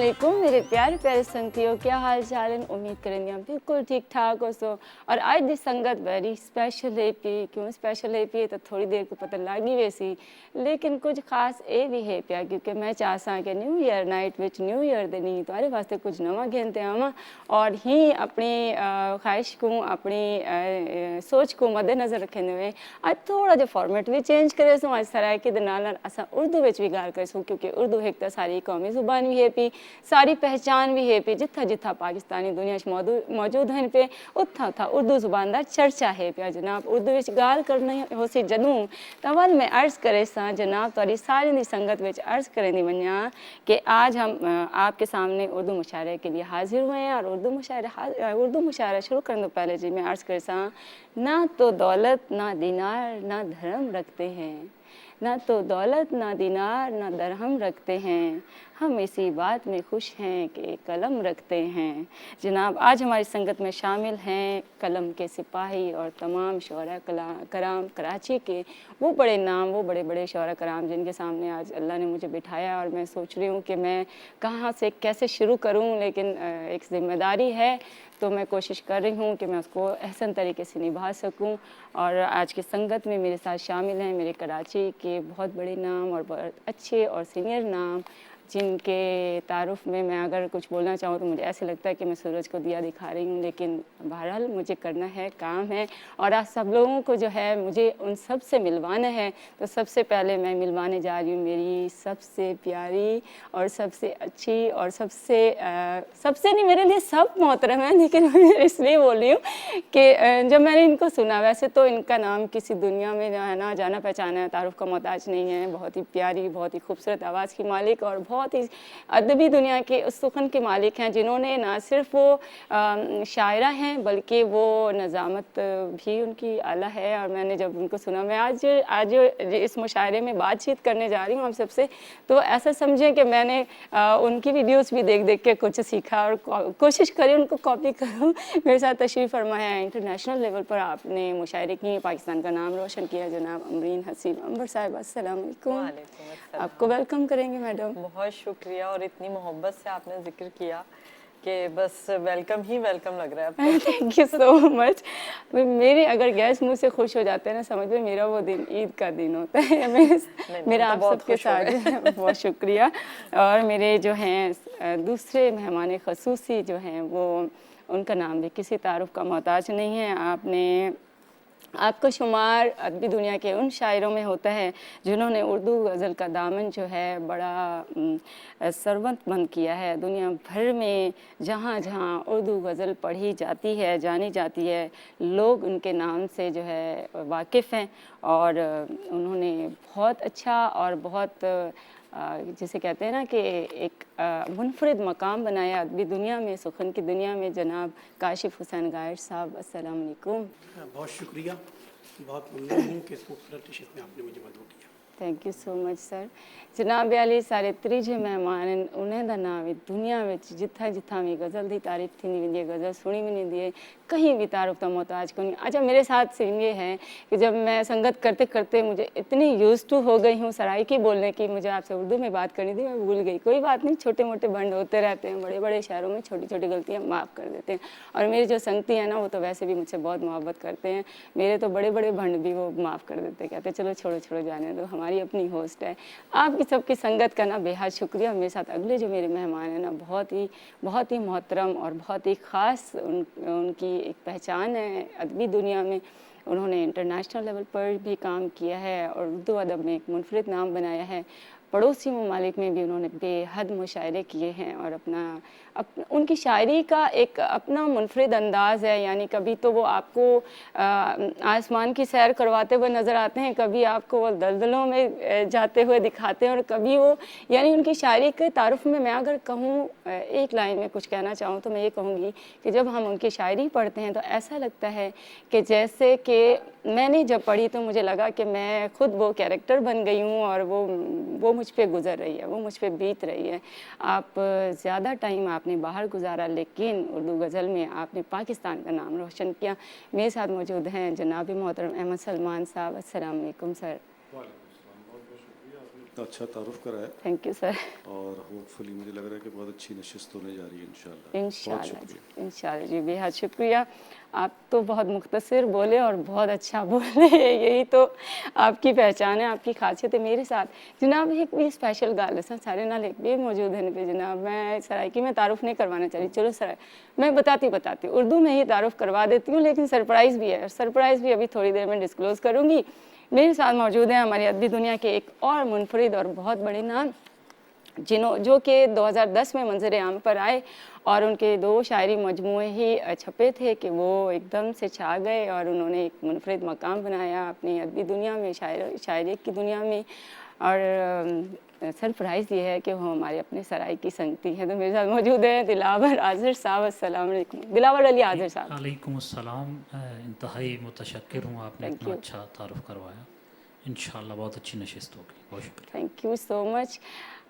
वालेकुम मेरे प्यारे प्यारे संगतियों, क्या हाल चाल है। उम्मीद करेंगे आप बिल्कुल ठीक ठाक हो। और आज दी संगत वेरी स्पेशल है पी क्यों स्पेशल है पी तो थोड़ी देर को पता लगी वैसी, लेकिन कुछ खास ये भी है पिया क्योंकि मैं चाहसा कि न्यू ईयर नाइट विच न्यू ईयर दे नहीं तुम्हारे वास्ते कुछ नवा घेनते आवा और ही अपनी ख्वाहिश को अपनी सोच को मद्देनज़र रखते हुए आज थोड़ा जो फॉर्मेट भी चेंज करे सो आज सरायके दे नाल असां उर्दू विच भी गाल करूँ क्योंकि उर्दू एक तो सारी कौमी ज़ुबान भी है पी, सारी पहचान भी है पी। जिथा जिथा पाकिस्तानी दुनिया मौजूद हैं पे उथा उथा उर्दू ज़ुबान का चर्चा है पिया जनाब। उर्दू विच गाल करनी हो सी जदूं तवल मैं अर्ज़ करे सा जनाब तुहाडी सारी दी संगत विच अर्ज़ करें दी वन्या कि आज हम आपके सामने उर्दू मुशायरे के लिए हाजिर हुए हैं। और उर्दू मुशायरा शुरू करने तो पहले जी मैं अर्ज़ करे सा, ना तो दौलत ना दीनार ना धर्म रखते हैं, ना तो दौलत ना दीनार ना दरहम रखते हैं, हम इसी बात में खुश हैं कि कलम रखते हैं। जनाब आज हमारी संगत में शामिल हैं कलम के सिपाही और तमाम शोरा कराम कराची के वो बड़े नाम, वो बड़े बड़े शोरा कराम जिनके सामने आज अल्लाह ने मुझे बिठाया। और मैं सोच रही हूँ कि मैं कहाँ से कैसे शुरू करूँ, लेकिन एक ज़िम्मेदारी है तो मैं कोशिश कर रही हूँ कि मैं उसको अहसन तरीके से निभा सकूँ। और आज की संगत में मेरे साथ शामिल हैं मेरे कराची के बहुत बड़े नाम और बहुत अच्छे और सीनियर नाम, जिनके तारुफ में मैं अगर कुछ बोलना चाहूँ तो मुझे ऐसे लगता है कि मैं सूरज को दिया दिखा रही हूँ, लेकिन बहरहाल मुझे करना है, काम है। और आज सब लोगों को जो है मुझे उन सब से मिलवाना है। तो सबसे पहले मैं मिलवाने जा रही हूँ मेरी सबसे प्यारी और सबसे अच्छी और सबसे नहीं, मेरे लिए सब मोहतरम है, लेकिन मैं इसलिए बोल रही हूँ कि जब मैंने इनको सुना, वैसे तो इनका नाम किसी दुनिया में ना जाना पहचाना है, तारुफ का मोहताज नहीं है। बहुत ही प्यारी, बहुत ही खूबसूरत आवाज़ की मालिक और बहुत ही अदबी दुनिया के उस सुखन के मालिक हैं जिन्होंने ना सिर्फ वो शायरा हैं बल्कि वो नज़ामत भी उनकी आला है। और मैंने जब उनको सुना, मैं आज इस मुशायरे में बातचीत करने जा रही हूँ आप सबसे, तो ऐसा समझें कि मैंने उनकी वीडियोस भी देख देख के कुछ सीखा और कोशिश करी उनको कॉपी करूँ। मेरे साथ तशरीफ़ फरमाया है इंटरनेशनल लेवल पर आपने मुशायरे की, पाकिस्तान का नाम रोशन किया जनाब अमरीन हसीब अंबर साहिब। अस्सलाम वालेकुम, आपको वेलकम करेंगे मैडम। बहुत शुक्रिया। और इतनी मोहब्बत से आपने जिक्र किया कि बस वेलकम ही वेलकम लग रहा है। Thank you so much. मेरे अगर गेस्ट मुझसे खुश हो जाते हैं ना, समझ में मेरा वो दिन ईद का दिन होता है। मेरा आप सबके साथ बहुत शुक्रिया। और मेरे जो हैं दूसरे मेहमान ख़ुसूसी जो हैं वो, उनका नाम भी किसी तारुफ का मोहताज नहीं है। आपका शुमार अदबी दुनिया के उन शायरों में होता है जिन्होंने उर्दू गज़ल का दामन जो है बड़ा सरवंतमंद किया है। दुनिया भर में जहाँ जहाँ उर्दू गज़ल पढ़ी जाती है, जानी जाती है, लोग उनके नाम से जो है वाकिफ़ हैं। और उन्होंने बहुत अच्छा और बहुत जिसे कहते हैं ना कि एक मुनफरिद मकाम बनाया अदबी दुनिया में, सुखन की दुनिया में। जनाब काशिफ हुसैन गायर साहब, अस्सलाम वालेकुम। बहुत शुक्रिया, बहुत ममनून हूँ कि इस खूबसूरत नशिस्त में आपने मुझे मदद किया। Thank you so much sir. जनाब आली सारे त्रीजे मेहमान उन्हें दा नाम है दुनिया में जिथा जिथा भी गज़ल की तारीफ थी वेंदी है, गज़ल सुनी वेंदी है, कहीं भी तारुफ का मोहताज को नहीं। अच्छा, मेरे साथ सीन ये है कि जब मैं संगत करते करते मुझे इतनी यूज़ टू हो गई हूँ सराइकी बोलने की, मुझे आपसे उर्दू में बात करनी थी, मैं भूल गई। कोई बात नहीं, छोटे मोटे भंड होते रहते हैं, बड़े बड़े शहरों में छोटी छोटी गलतियाँ माफ़ कर देते हैं। और मेरी जो संगती है ना, वो तो वैसे भी मुझसे बहुत मोहब्बत करते हैं। मेरे तो बड़े बड़े भंड भी वो माफ़ कर देते, कहते चलो छोड़ो छोड़ो जाने दो, हमारी अपनी होस्ट है। आपकी सबकी संगत का ना बेहद शुक्रिया। मेरे साथ अगले जो मेरे मेहमान हैं ना, बहुत ही मोहतरम और बहुत ही ख़ास उनकी एक पहचान है अदबी दुनिया में। उन्होंने इंटरनेशनल लेवल पर भी काम किया है और उर्दू अदब में एक मुनफरिद नाम बनाया है। पड़ोसी ममालिक में भी उन्होंने बेहद मुशायरे किए हैं और उनकी शायरी का एक अपना मुनफरिद अंदाज़ है। यानी कभी तो वो आपको आसमान की सैर करवाते हुए नज़र आते हैं, कभी आपको वो दलदलों में जाते हुए दिखाते हैं, और कभी वो, यानी उनकी शायरी के तारुफ में मैं अगर कहूँ एक लाइन में कुछ कहना चाहूँ तो मैं ये कहूँगी कि जब हम उनकी शायरी पढ़ते हैं तो ऐसा लगता है कि जैसे कि मैंने जब पढ़ी तो मुझे लगा कि मैं खुद वो कैरेक्टर बन गई हूँ और वो मुझ पे गुज़र रही है, वो मुझ पे बीत रही है। आप ज़्यादा टाइम आपने बाहर गुजारा, लेकिन उर्दू गज़ल में आपने पाकिस्तान का नाम रोशन किया। मेरे साथ मौजूद हैं जनाब मोहतरम अहमद सलमान साहब। अस्सलाम वालेकुम सर। बहुत बहुत शुक्रिया, आपने इतना अच्छा तारुफ कराया थैंक यू सर। और होपफुली मुझे लग रहा है कि बहुत अच्छी नशिस्त होने जा रही है इंशाल्लाह। बहुत इंशाल्लाह शुक्रिया। जी, इंशाल्लाह जी, बेहद शुक्रिया। आप तो बहुत मुख्तसर बोले और बहुत अच्छा बोले यही तो आपकी पहचान है, आपकी खासियत है मेरे साथ। जनाब एक भी स्पेशल गल असां सारे नाल एक भी मौजूद है पे जनाब, मैं सराइकी में तारुफ नहीं करवाना चाह रही, चलो सर मैं बताती उर्दू में ही तारुफ करवा देती हूँ, लेकिन सरप्राइज़ भी है, सरप्राइज़ भी अभी थोड़ी देर में डिस्क्लोज़ करूँगी। मेरे साथ मौजूद हैं हमारी अदबी दुनिया के एक और मुनफरिद और बहुत बड़े नाम, जो कि 2010 में मंजर आम पर आए और उनके 2 शायरी मजमूए ही छपे थे कि वो एकदम से छा गए और उन्होंने एक मुनफरिद मकाम बनाया अपनी अदबी दुनिया में, शायरी की दुनिया में। और सरप्राइज़ ये है कि वो हमारे अपने सराय की संगती हैं। तो मेरे साथ मौजूद हैं दिलावर आज़िर साहब। अस्सलाम वालेकुम दिलावर अली आज़िर साहब। वालेकुम अस्सलाम। इंतहाई मुतशक्किर हूँ, आपने Thank इतना you. अच्छा तारुफ करवाया। इंशाल्लाह बहुत अच्छी नशिस्त होगी। बहुत शुक्रिया। Thank you so much.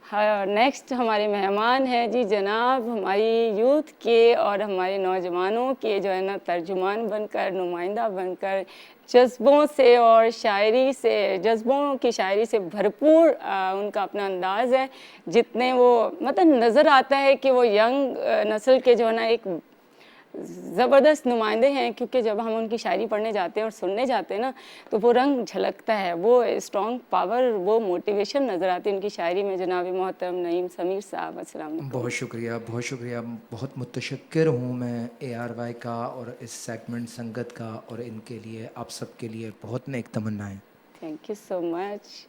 हाँ, नेक्स्ट हमारे मेहमान हैं जी जनाब, हमारी यूथ के और हमारे नौजवानों के जो है ना तर्जुमान बनकर, नुमाइंदा बनकर, जज्बों से और शायरी से, जज्बों की शायरी से भरपूर उनका अपना अंदाज़ है। जितने वो मतलब नज़र आता है कि वो यंग नस्ल के जो है ना एक ज़बरदस्त नुमाइंदे हैं, क्योंकि जब हम उनकी शायरी पढ़ने जाते हैं और सुनने जाते हैं ना तो वो रंग झलकता है, वो स्ट्रॉन्ग पावर, वो मोटिवेशन नज़र आती है उनकी शायरी में। जनाब मोहतरम नईम समीर साहब, अस्सलाम वालेकुम। बहुत शुक्रिया, बहुत शुक्रिया। बहुत मुतशक्किर हूँ मैं ARY का और इस सेगमेंट संगत का, और इनके लिए आप सबके लिए बहुत नेक तमन्नाएं। Thank you so much.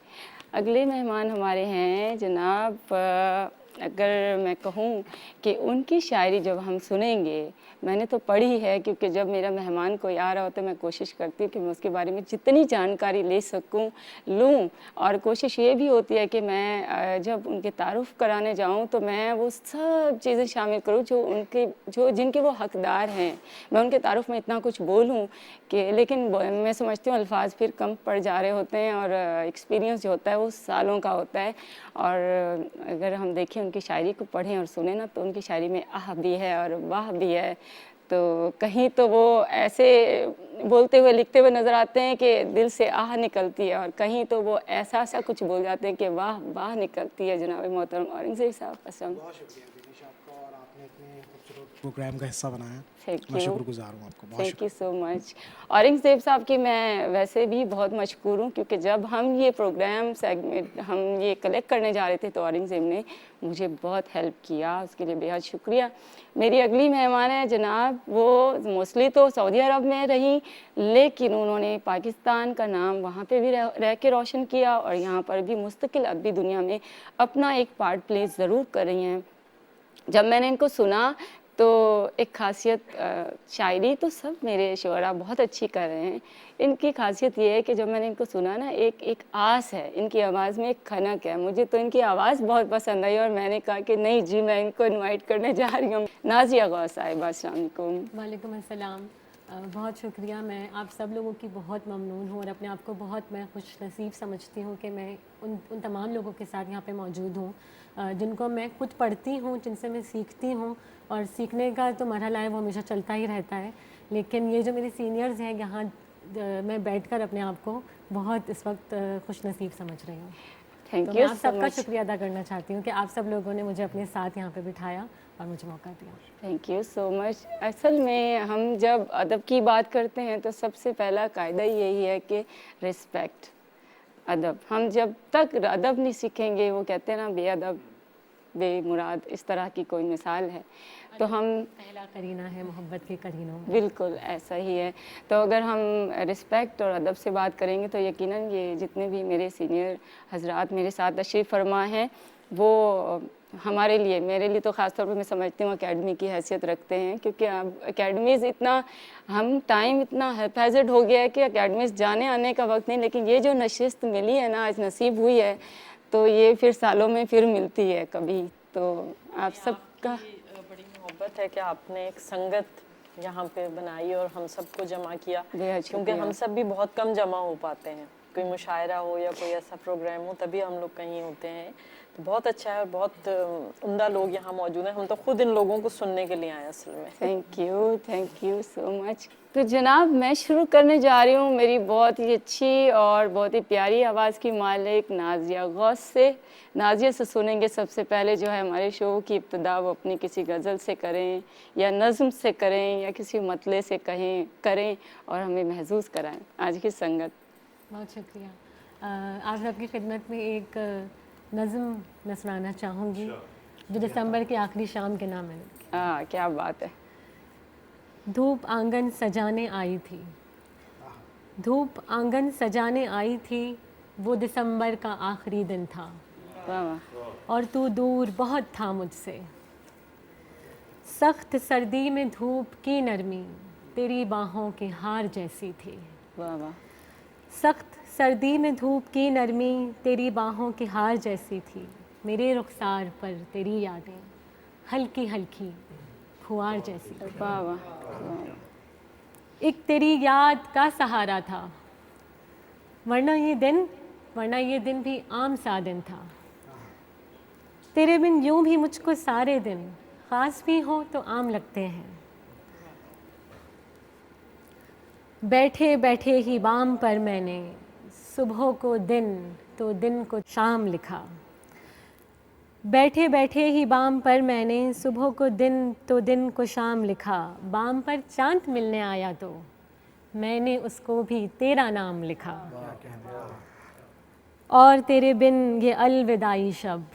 अगले मेहमान हमारे हैं जनाब, अगर मैं कहूँ कि उनकी शायरी जब हम सुनेंगे, मैंने तो पढ़ी है क्योंकि जब मेरा मेहमान कोई आ रहा होता है मैं कोशिश करती हूँ कि मैं उसके बारे में जितनी जानकारी ले सकूँ लूँ, और कोशिश ये भी होती है कि मैं जब उनके तारुफ़ कराने जाऊँ तो मैं वो सब चीज़ें शामिल करूँ जो जिनके वो हकदार हैं। मैं उनके तारुफ़ में इतना कुछ बोलूँ कि, लेकिन मैं समझती हूँ अल्फाज फिर कम पड़ जा रहे होते हैं और एक्सपीरियंस जो होता है वो सालों का होता है। और अगर हम देखें उनकी शायरी को पढ़ें और सुने ना तो उनकी शायरी में आह भी है और वाह भी है। तो कहीं तो वो ऐसे बोलते हुए लिखते हुए नज़र आते हैं कि दिल से आह निकलती है, और कहीं तो वो ऐसा कुछ बोल जाते हैं कि वाह वाह निकलती है। जनाब मोहतरम औरंगज़ेब साहब, अस्सलाम। बहुत शुक्रिया दिनेश आपका, और आपने इतने खूबसूरत प्रोग्राम का हिस्सा बनाया। थैंक मैं यू, शुक्रगुजार हूँ आपको, बहुत थैंक यू शुक्रिया। So much. औरंगज़ेब साहब की मैं वैसे भी बहुत मशकूर हूँ, क्योंकि जब हम ये प्रोग्राम सेगमेंट हम ये कलेक्ट करने जा रहे थे तो औरंगज़ेब ने मुझे बहुत हेल्प किया, उसके लिए बेहद शुक्रिया। मेरी अगली मेहमान है जनाब, वो मोस्टली तो सऊदी अरब में रही, लेकिन उन्होंने पाकिस्तान का नाम वहाँ पे भी रह के रोशन किया और यहाँ पर भी मुस्तकिल अदबी दुनिया में अपना एक पार्ट प्ले ज़रूर कर रही हैं। जब मैंने इनको सुना तो एक खासियत, शायरी तो सब मेरे शुअरा बहुत अच्छी कर रहे हैं, इनकी खासियत ये है कि जब मैंने इनको सुना ना एक आस है, इनकी आवाज़ में एक खनक है। मुझे तो इनकी आवाज़ बहुत पसंद आई और मैंने कहा कि नहीं जी मैं इनको इनवाइट करने जा रही हूँ। नाज़िया गौस साहिबा, अस्सलाम वालेकुम। वालेकुम अस्सलाम। बहुत शुक्रिया। मैं आप सब लोगों की बहुत ममनून हूँ और अपने आप को बहुत मैं खुश नसीब समझती हूँ कि मैं उन तमाम लोगों के साथ यहाँ पे मौजूद हूँ जिनको मैं खुद पढ़ती हूँ, जिनसे मैं सीखती हूँ, और सीखने का तो मरहला है वो हमेशा चलता ही रहता है। लेकिन ये जो मेरे सीनियर्स हैं यहाँ, मैं बैठकर अपने आप को बहुत इस वक्त खुश नसीब समझ रही हूँ। थैंक तो यू मैं आप सो सबका मच। शुक्रिया अदा करना चाहती हूँ कि आप सब लोगों ने मुझे अपने साथ यहाँ पे बिठाया और मुझे मौका दिया। Thank you so much. असल में हम जब अदब की बात करते हैं तो सबसे पहला कायदा ही यही है कि रिस्पेक्ट, अदब। हम जब तक अदब नहीं सीखेंगे, वो कहते हैं ना बेअदब बेमुराद, इस तरह की कोई मिसाल है, तो हम पहला करीना है मोहब्बत के करीनों में। बिल्कुल ऐसा ही है। तो अगर हम रिस्पेक्ट और अदब से बात करेंगे तो यकीनन ये जितने भी मेरे सीनियर हजरात मेरे साथ तशरीफ़ फरमा हैं वो हमारे लिए, मेरे लिए तो ख़ास तौर पे मैं समझती हूँ एकेडमी की हैसियत रखते हैं, क्योंकि अब एकेडमीज़ इतना, हम टाइम इतना हैफाजत हो गया है कि एकेडमीज़ जाने आने का वक्त नहीं, लेकिन ये जो नशिस्त मिली है ना, आज नसीब हुई है, तो ये फिर सालों में फिर मिलती है कभी। तो आप सबका बड़ी मोहब्बत है कि आपने एक संगत यहाँ पे बनाई और हम सबको जमा किया, बेहद क्योंकि हम सब भी बहुत कम जमा हो पाते हैं। कोई मुशायरा हो या कोई ऐसा प्रोग्राम हो तभी हम लोग कहीं होते हैं। तो बहुत अच्छा है और बहुत उम्दा लोग यहाँ मौजूद हैं। हम तो खुद इन लोगों को सुनने के लिए आए असल में। Thank you so much. तो जनाब मैं शुरू करने जा रही हूँ मेरी बहुत ही अच्छी और बहुत ही प्यारी आवाज़ की मालिक नाज़िया गौस से। नाज़िया से सुनेंगे सबसे पहले जो है हमारे शो की इब्तिदा वो अपनी किसी गज़ल से करें या नज़्म से करें या किसी मतले से करें और हमें महसूस कराएं आज की संगत। बहुत शुक्रिया। आज आपकी खिदमत में एक नज़्म मैं सुनाना चाहूँगी जो दिसंबर की आखिरी शाम के नाम है। क्या बात है। धूप आंगन सजाने आई थी, धूप आंगन सजाने आई थी, वो दिसंबर का आखिरी दिन था वाह वाह। और तू दूर बहुत था मुझसे। सख्त सर्दी में धूप की नरमी तेरी बाहों के हार जैसी थी। वाह वाह। सख्त सर्दी में धूप की नरमी तेरी बाहों के हार जैसी थी। मेरे रुखसार पर तेरी यादें हल्की हल्की फुहार जैसी थी। वाह वाह। एक तेरी याद का सहारा था, वरना ये दिन भी आम सा दिन था। तेरे बिन यूं भी मुझको सारे दिन खास भी हो तो आम लगते हैं। बैठे बैठे ही बाम पर मैंने सुबह को दिन तो दिन को शाम लिखा। बैठे बैठे ही बाम पर मैंने सुबह को दिन तो दिन को शाम लिखा। बाम पर चांद मिलने आया तो मैंने उसको भी तेरा नाम लिखा। और तेरे बिन ये अलविदाई शब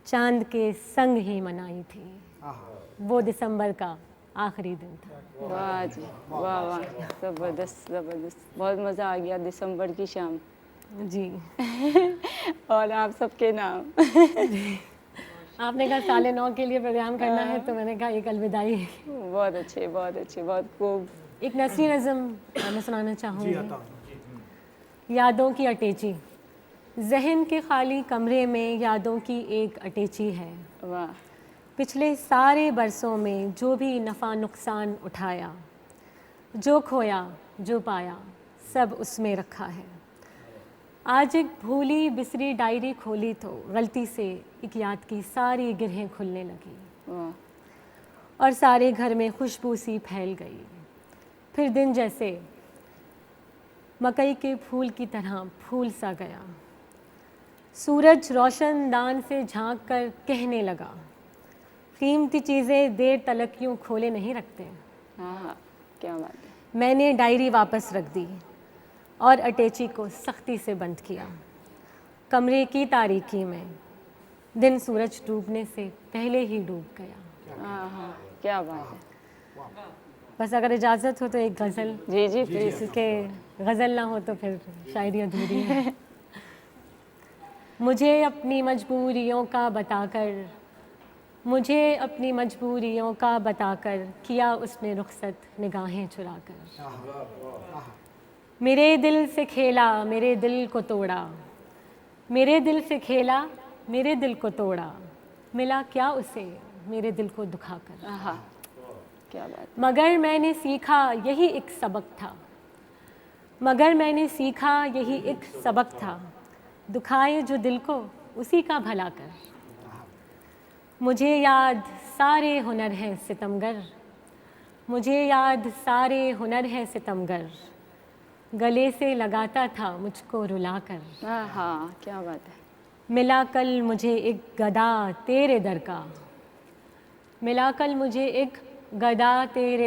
चांद के संग ही मनाई थी। वो दिसंबर का आखिरी दिन था। वाह जी वाह वाह। ज़बरदस्त ज़बरदस्त। बहुत मज़ा आ गया। दिसंबर की शाम जी। और आप सबके नाम। आपने कहा 9:30 के लिए प्रोग्राम करना है तो मैंने कहा एक अलविदाई। बहुत अच्छे बहुत खूब। एक नसरी नज़्म मैं सुनाना चाहूँगी। यादों की अटैची। जहन के खाली कमरे में यादों की एक अटैची है। वाह। पिछले सारे बरसों में जो भी नफ़ा नुकसान उठाया, जो खोया जो पाया सब उसमें रखा है। आज एक भूली बिसरी डायरी खोली तो गलती से एक याद की सारी गिरहें खुलने लगी वाह। और सारे घर में खुशबू सी फैल गई। फिर दिन जैसे मकई के फूल की तरह फूल सा गया। सूरज रोशनदान से झांक कर कहने लगा, कीमती चीज़ें देर तलक यूँ खोले नहीं रखते। हाँ क्या बात है। मैंने डायरी वापस रख दी और अटैची को सख्ती से बंद किया। कमरे की तारीकी में दिन सूरज डूबने से पहले ही डूब गया। हाँ क्या बात है। बस अगर इजाज़त हो तो एक गज़ल। जी प्लीज़। इसके गज़ल ना हो तो फिर शायरी अधूरी है। मुझे अपनी मजबूरियों का बताकर किया उसने रुखसत निगाहें चुराकर। मेरे दिल से खेला मेरे दिल को तोड़ा, मेरे दिल से खेला मेरे दिल को तोड़ा। मिला क्या उसे मेरे दिल को दुखाकर। हाँ क्या बात। मगर मैंने सीखा यही एक सबक था, दुखाए जो दिल को उसी का भला कर। मुझे याद सारे हुनर हैं सितमगर, गले से लगाता था मुझको रुलाकर। हाँ क्या बात है। मिला कल मुझे एक गदा तेरे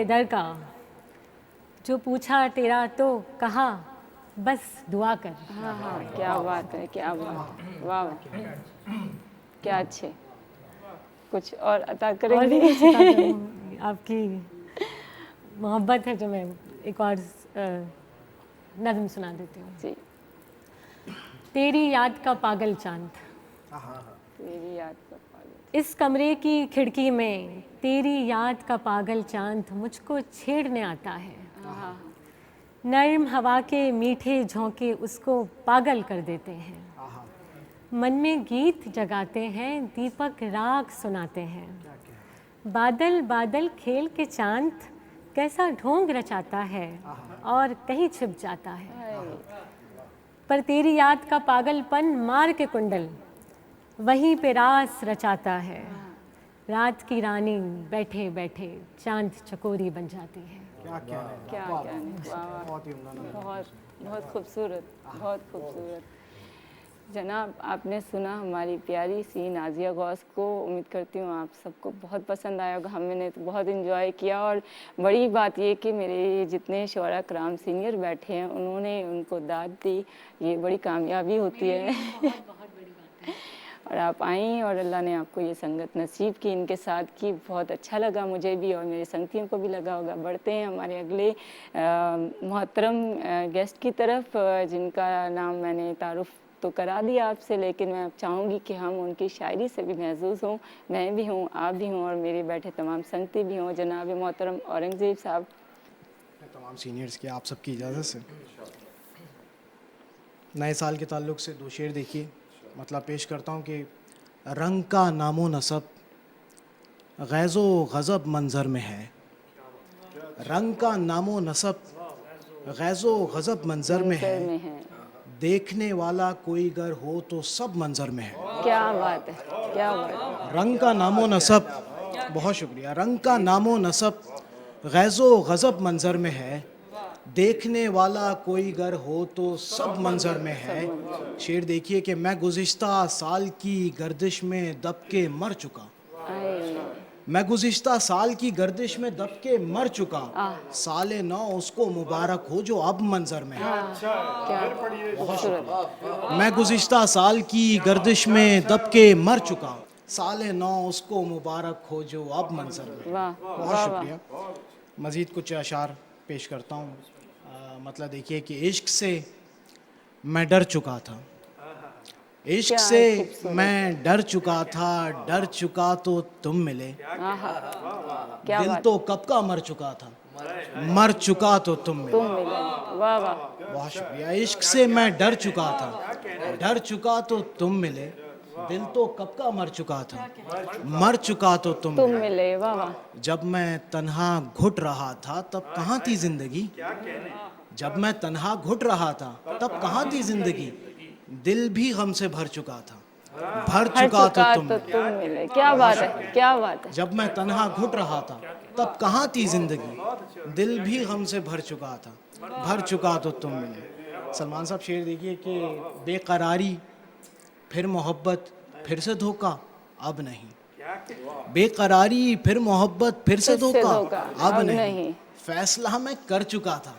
दर का, जो पूछा तेरा तो कहा बस दुआ कर। हाँ क्या बात है वाह वाह। क्या अच्छे। कुछ और अता और करेंगे। भी कुछ अता करूँ। आपकी मोहब्बत है जो मैं एक और नज़्म सुना देती हूँ। जी। तेरी याद का पागल चांद। तेरी याद का पागल। इस कमरे की खिड़की में तेरी याद का पागल चांद मुझको छेड़ने आता है। नर्म हवा के मीठे झोंके उसको पागल कर देते हैं। मन में गीत जगाते हैं, दीपक राग सुनाते हैं। बादल बादल खेल के चांद कैसा ढोंग रचाता है और कहीं छिप जाता है। पर तेरी याद का पागलपन मार के कुंडल वहीं पे रास रचाता है। रात की रानी बैठे बैठे चांद चकोरी बन जाती है। क्या कहने, वाह, बहुत बहुत खूबसूरत, बहुत खूबसूरत। जनाब, आपने सुना हमारी प्यारी सी नाजिया गौस को। उम्मीद करती हूँ आप सबको बहुत पसंद आया होगा। हमने तो बहुत इन्जॉय किया, और बड़ी बात ये कि मेरे जितने शोरा कराम सीनियर बैठे हैं उन्होंने उनको दाद दी, ये बड़ी कामयाबी होती है। और आप आई और अल्लाह ने आपको ये संगत नसीब की, इनके साथ की। बहुत अच्छा लगा मुझे भी, और मेरे संगतियों को भी लगा होगा। बढ़ते हैं हमारे अगले मोहतरम गेस्ट की तरफ, जिनका नाम मैंने तारुफ तो करा दिया आपसे, लेकिन मैं चाहूँगी कि हम उनकी शायरी से भी महसूस हों। मैं भी हूँ, आप भी हों, और मेरे बैठे तमाम संगती भी हों। जनाब मोहतरम औरंगज़ेब साहब। तमाम सीनियर्स की आप सबकी इजाज़त से नए साल के ताल्लुक़ से दो शेर देखिए। मतलब पेश करता हूँ कि रंग का नामो नसब गैज़ो गज़ब मंज़र में है। रंग का नामो नसब गैज़ो गज़ब मंज़र में है। देखने वाला कोई गर हो तो सब मंज़र में है। क्या बात है, क्या बात है। रंग का नामो नसब, बहुत शुक्रिया। रंग का नामो नसब गैज़ो गज़ब मंज़र में है। देखने वाला कोई गर हो तो सब मंज़र में है। शेर देखिए कि मैं गुज़िश्ता साल की गर्दिश में दब के मर चुका। मैं गुज़िश्ता साल की गर्दिश में दब के मर चुका। साले नौ उसको मुबारक हो जो अब मंज़र में है। मैं गुज़िश्ता साल की गर्दिश में दब के मर चुका। साले नौ उसको मुबारक हो जो अब मंज़र में है। बहुत शुक्रिया। मज़ीद कुछ अशार पेश करता हूँ। मतलब देखिए कि इश्क से मैं डर चुका था। इश्क से मैं डर चुका था। डर चुका तो तुम मिले। दिल तो कब का मर चुका था। मर चुका तो तुम मिले। वाह वाह, बहुत शुक्रिया। इश्क से मैं डर चुका था। डर चुका तो तुम मिले। दिल तो कब का मर चुका था। मर चुका तो तुम मिले। वाह वाह। जब मैं तन्हा घुट रहा था तब कहाँ थी जिंदगी। जब मैं तन्हा घुट रहा था तब कहाँ थी जिंदगी। दिल भी गम से भर चुका था। भर चुका तो तुम मिले। क्या बात है, क्या बात है। जब मैं तन्हा घुट रहा था तब कहाँ थी जिंदगी। दिल भी गम से भर चुका था। भर चुका तो तुम मिले। सलमान साहब शेर देखिए कि बेकरारी फिर मोहब्बत फिर से धोखा अब नहीं। बेकरारी फिर मोहब्बत फिर से धोखा अब नहीं। फैसला मैं कर चुका था।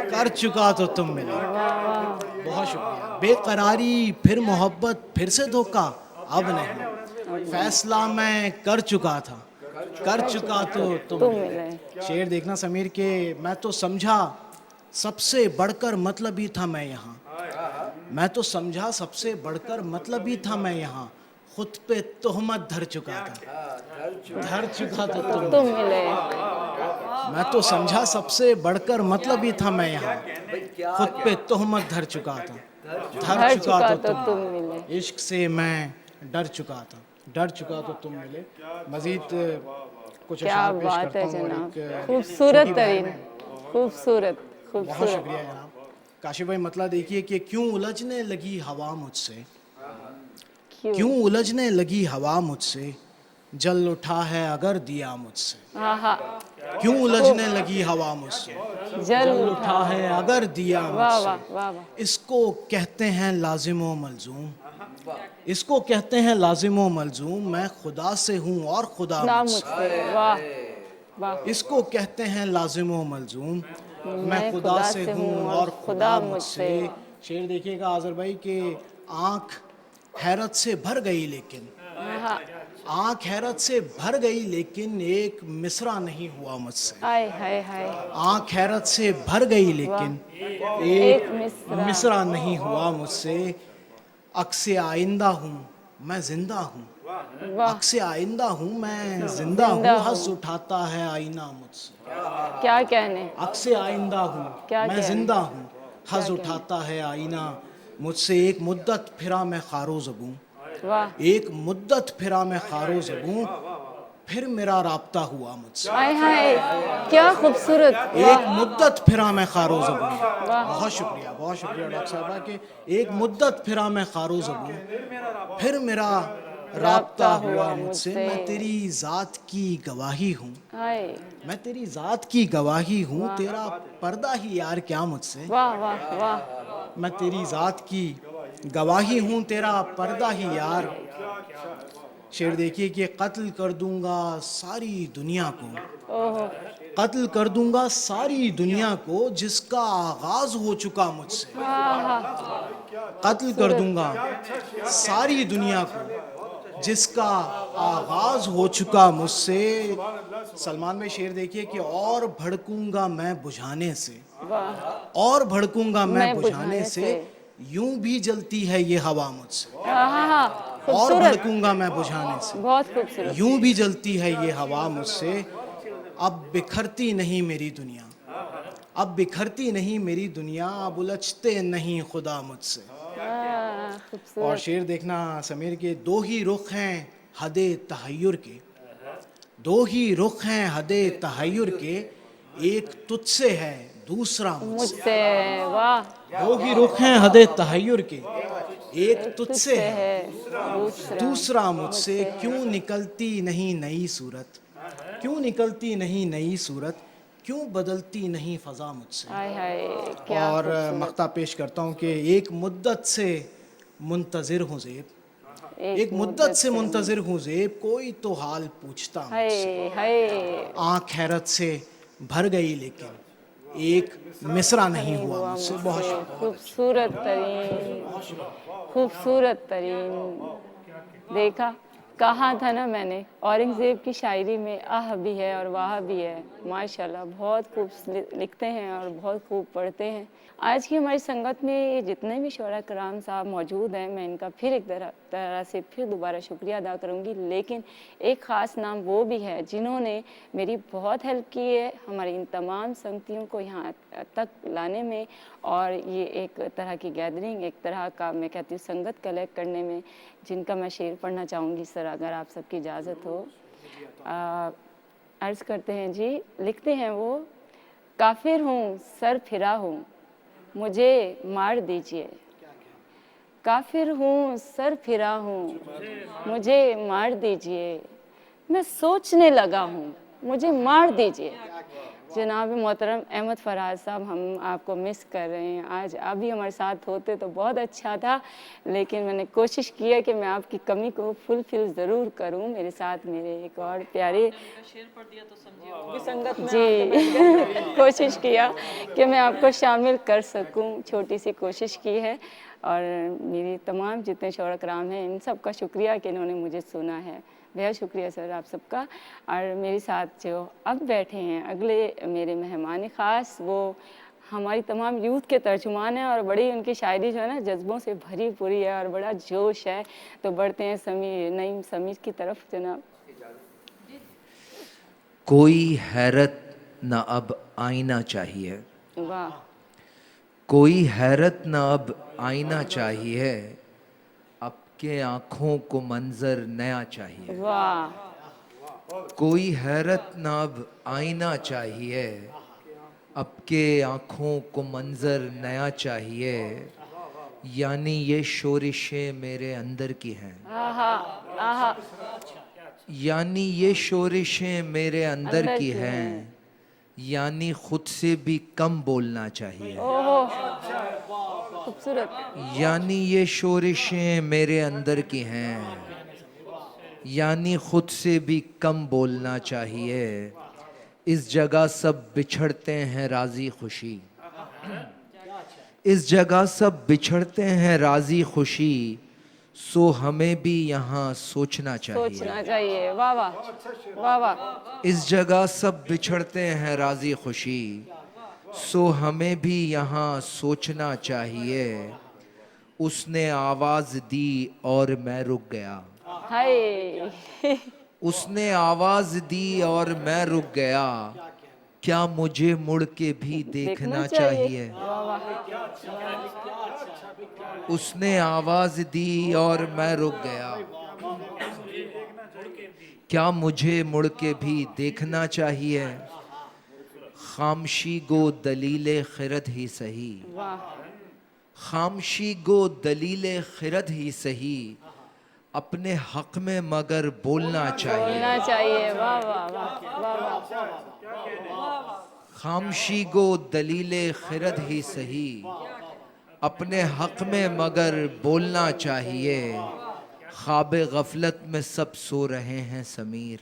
कर चुका तो तुम मिले। बहुत शुक्रिया। बेकरारी फिर मोहब्बत फिर से धोखा अब नहीं। फैसला मैं कर चुका था। कर चुका तो तुम मिले। शेर देखना समीर के मैं तो समझा सबसे बढ़कर मतलबी था मैं यहाँ। मैं तो समझा सबसे बढ़कर मतलबी था मैं यहाँ। खुद पे तोहमत धर चुका था। धर चुका तो तुम मिले। मैं तो समझा सबसे बढ़कर मतलबी था मैं यहाँ। खुद पे तोहमत धर चुका था। धर चुका तो तुम मिले। इश्क से मैं डर चुका था। डर चुका तो तुम मिले। मजीद कुछ क्या बात है जनाब, खूबसूरत तरीन, खूबसूरत बहुत खूबसूरत। शुक्रिया जनाब। काशिफ भाई मतलब देखिए कि क्यों उलझने लगी हवा मुझसे। क्यों उलझने लगी हवा मुझसे। जल उठा है अगर दिया मुझसे। क्यों उलझने लगी हवा मुझसे। जल उठा है अगर दिया वाह वाह, मुझसे। वाह वाह। इसको कहते हैं लाजिमो मलजूम। इसको कहते हैं लाजिमो मलजूम। मैं खुदा से हूँ और खुदा ना मुझसे। मुझसे। वाह वाह। इसको कहते हैं लाजिमो मलजूम। मैं खुदा से हूँ और खुदा मुझसे। शेर देखिएगा आज़र भाई के आँख हैरत से भर गई लेकिन। आँख हैरत से भर गई लेकिन एक मिसरा नहीं हुआ मुझसे। हाय हाय हाय। आँख हैरत से भर गई लेकिन एक मिसरा नहीं हुआ मुझसे। अक्से आइंदा हूँ मैं जिंदा हूँ। अक्से आइंदा हूँ मैं जिंदा हूँ। हंस उठाता है आईना मुझसे। क्या कहने। अक्से आइंदा हूँ क्या मैं कहने? जिंदा हूँ। हंस उठाता है आईना मुझसे। एक मुद्दत फिरा मैं खारो ज़बूं। वाह। एक मुद्दत फिरा मैं खारो ज़बूं। फिर मेरा राब्ता हुआ मुझसे। हाय हाय, क्या खूबसूरत। एक मुद्दत फिरा मैं खारो ज़बूं। बहुत शुक्रिया डॉक्टर साहबा कि एक मुद्दत फिरा मैं खारो ज़बूं, फिर मेरा राब्ता हुआ मुझसे। मैं तेरी ज़ात की गवाही हूँ, हाय, मैं तेरी ज़ात की गवाही हूँ, तेरा पर्दा ही यार क्या मुझसे। वाह वाह वाह। मैं तेरी ज़ात की गवाही हूँ, तेरा पर्दा ही यार। शेर देखिए कि कत्ल कर दूंगा सारी दुनिया को, ओहो, कत्ल कर दूंगा सारी दुनिया को, जिसका आगाज हो चुका मुझसे। कत्ल कर दूंगा सारी दुनिया को, जिसका आगाज हो चुका मुझसे। सलमान में शेर देखिए कि और भड़कूंगा मैं बुझाने से, वाह, और भड़कूंगा मैं मैं बुझाने बुझाने से, से। यूं भी जलती है ये हवा मुझसे। हाँ, और खूबसूरत, भड़कूंगा मैं बुझाने से, बहुत खूबसूरत। यूं भी जलती है ये हवा मुझसे। अब बिखरती नहीं मेरी दुनिया, अब बिखरती नहीं मेरी दुनिया, अब उलझते नहीं खुदा मुझसे। और खूबसूरत। शेर देखना समीर के, दो ही रुख हैं हदे तहय्युर के, दो ही रुख हैं हदे तहय्युर के, एक तुझसे है दूसरा मुझसे। मुझसे, वाह। दो ही रुख हैं हदे तहय्युर के, एक तुझसे है है दूसरा मुझसे। क्यों निकलती नहीं नई सूरत, क्यों निकलती नहीं नई सूरत, क्यों बदलती नहीं फ़ज़ा मुझसे। हाय हाय, क्या और खूबसूरत। मख्ता पेश करता हूँ कि एक मुद्दत से मुंतज़िर हूँ ज़ेब, एक मुद्दत से मुंतज़िर हूँ ज़ेब, कोई तो हाल पूछता मुझसे। हाय हाय, आँख हैरत से भर गई लेकिन एक मिसरा नहीं हुआ मुझसे। बहुत शुक्रिया। खूबसूरत तरीन, खूबसूरत तरीन। देखा, कहा था ना मैंने, औरंगज़ेब की शायरी में आह भी है और वाह भी है। माशाल्लाह, बहुत खूब लिखते हैं और बहुत खूब पढ़ते हैं। आज की हमारी संगत में ये जितने भी शोरा कराम साहब मौजूद हैं, मैं इनका फिर एक तरह से फिर दोबारा शुक्रिया अदा करूँगी। लेकिन एक ख़ास नाम वो भी है जिन्होंने मेरी बहुत हेल्प की है हमारी इन तमाम संगतियों को यहाँ तक लाने में, और ये एक तरह की गैदरिंग, एक तरह का मैं कहती हूँ संगत कलेक्ट करने में, जिनका मैं शेर पढ़ना चाहूँगी सर, अगर आप सबकी इजाज़त हो। अर्ज़ करते हैं जी, लिखते हैं वो, काफिर हूँ सर फिरा हूँ, मुझे मार दीजिए। काफिर हूँ सर फिरा हूँ, मुझे मार दीजिए। मैं सोचने लगा हूँ, मुझे मार दीजिए। जनाब मोहतरम अहमद फराज साहब, हम आपको मिस कर रहे हैं। आज आप भी हमारे साथ होते तो बहुत अच्छा था, लेकिन मैंने कोशिश की है कि मैं आपकी कमी को फुलफिल ज़रूर करूं। मेरे साथ मेरे एक और प्यारे शेर पढ़ दिया तो समझिए वो भी संगत में जी कोशिश किया कि मैं आपको शामिल कर सकूं, छोटी सी कोशिश की है। और मेरी तमाम जितने शौरा कराम हैं, इन सब का शुक्रिया कि इन्होंने मुझे सुना है। बेहद शुक्रिया सर आप सबका। और मेरे साथ जो अब बैठे हैं अगले मेरे मेहमान ख़ास, वो हमारी तमाम यूथ के तर्जुमान हैं और बड़ी उनकी शायरी जो है ना जज्बों से भरी पूरी है और बड़ा जोश है। तो बढ़ते हैं नईम समीर की तरफ जनाब। कोई हैरत न अब आईना चाहिए, वाह, कोई हैरत न अब आईना चाहिए, आपके आँखों को मंजर नया चाहिए। वाह, कोई हैरत न अब आईना चाहिए, आपके आँखों को मंजर नया चाहिए, यानी ये शोरिशें मेरे अंदर की हैं, आहा आहा, यानी ये शोरिशें मेरे अंदर की हैं, यानी खुद से भी कम बोलना चाहिए। ओहो, खूबसूरत। यानी ये शोरिशें मेरे अंदर की हैं, यानी खुद से भी कम बोलना चाहिए। इस जगह सब बिछड़ते हैं राजी खुशी, इस जगह सब बिछड़ते हैं राजी खुशी, सो हमें भी यहाँ सोचना चाहिए। सोचना चाहिए। वाह वाह वाह वाह। इस जगह सब बिछड़ते हैं राजी खुशी, सो हमें भी यहाँ सोचना चाहिए। उसने आवाज़ दी और मैं रुक गया, हाय, उसने आवाज़ दी और मैं रुक गया, क्या मुझे मुड़ के भी देखना चाहिए। वाह वाह, उसने आवाज़ दी और मैं रुक गया, क्या मुझे मुड़ के भी देखना चाहिए? खामशी गो दलीले खिरद ही सही, वाह, खामशी गो दलीले खिरद ही सही, अपने हक में मगर बोलना चाहिए। बोलना चाहिए। वाह वाह वाह वाह वाह। खामशी गो दलीले खिरद ही सही, अपने हक में मगर बोलना चाहिए। ख्वाब गफलत में सब सो रहे हैं समीर,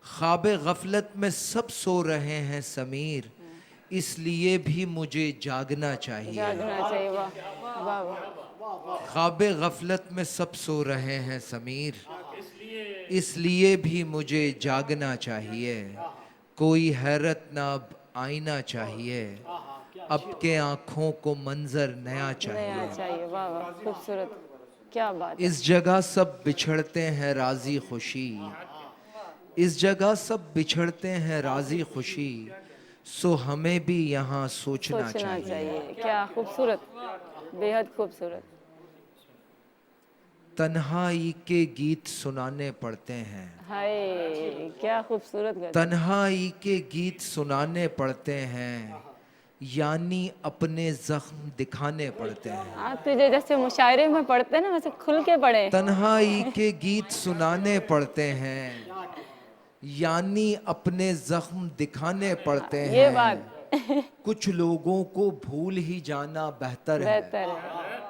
ख्वाब गफलत में सब सो रहे हैं समीर, इसलिए भी मुझे जागना चाहिए। जागना चाहिए। वाह वाह वाह। ख्वाब गफलत में सब सो रहे हैं समीर, इसलिए भी मुझे जागना चाहिए। कोई हैरत ना अब आईना चाहिए, अब के आँखों को मंजर नया चाहिए। नया चाहिए। वाह वाह, खूबसूरत, क्या बात है। इस जगह सब बिछड़ते हैं राजी खुशी, इस जगह सब बिछड़ते हैं राजी खुशी, सो हमें भी यहाँ सोचना सोचना चाहिए। चाहिए। क्या खूबसूरत, बेहद खूबसूरत। तन्हाई के गीत सुनाने पड़ते हैं, हाय, क्या खूबसूरत गज़ल। तन्हाई के गीत सुनाने पड़ते हैं, यानी अपने जख्म दिखाने पड़ते हैं। आप तुझे जैसे मुशायरे में पढ़ते हैं ना, वैसे खुल के पढ़े। तन्हाई के गीत सुनाने पड़ते हैं, यानी अपने जख्म दिखाने पड़ते हैं। ये बात कुछ लोगों को भूल ही जाना बेहतर है, बेहतर है।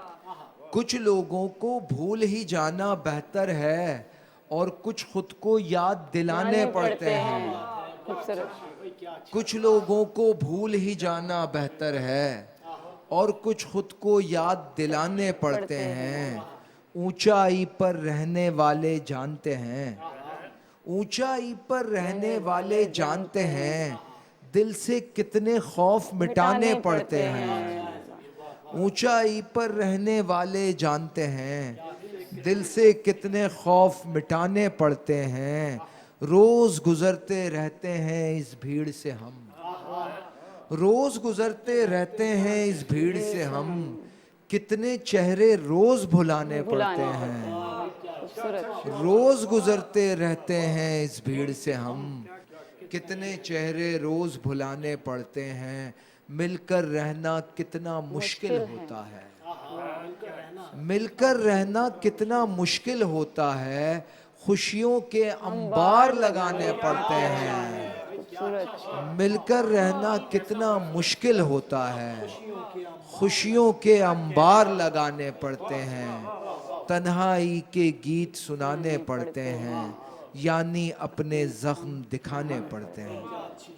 कुछ लोगों को भूल ही जाना बेहतर है, और कुछ खुद को याद दिलाने पड़ते हैं। खूबसूरत। कुछ लोगों को भूल ही जाना बेहतर है, और कुछ खुद को याद दिलाने पड़ते हैं। ऊंचाई पर रहने वाले जानते हैं, ऊंचाई पर रहने वाले जानते हैं, दिल से कितने खौफ मिटाने पड़ते हैं। ऊंचाई पर रहने वाले जानते हैं, दिल से कितने खौफ मिटाने पड़ते हैं। रोज गुजरते रहते हैं इस भीड़ से हम, रोज गुजरते रहते हैं इस भीड़ से हम, कितने चेहरे रोज भुलाने पड़ते हैं। खूबसूरत। रोज गुजरते रहते हैं इस भीड़ से हम, कितने चेहरे रोज भुलाने पड़ते हैं। मिलकर रहना कितना मुश्किल होता है, मिलकर रहना कितना मुश्किल होता है। खुशियों के अंबार लगाने पड़ते हैं। खूबसूरत। मिलकर रहना कितना मुश्किल होता है, खुशियों के अंबार लगाने पड़ते हैं। तन्हाई के गीत सुनाने पड़ते हैं, यानी अपने जख्म दिखाने पड़ते हैं।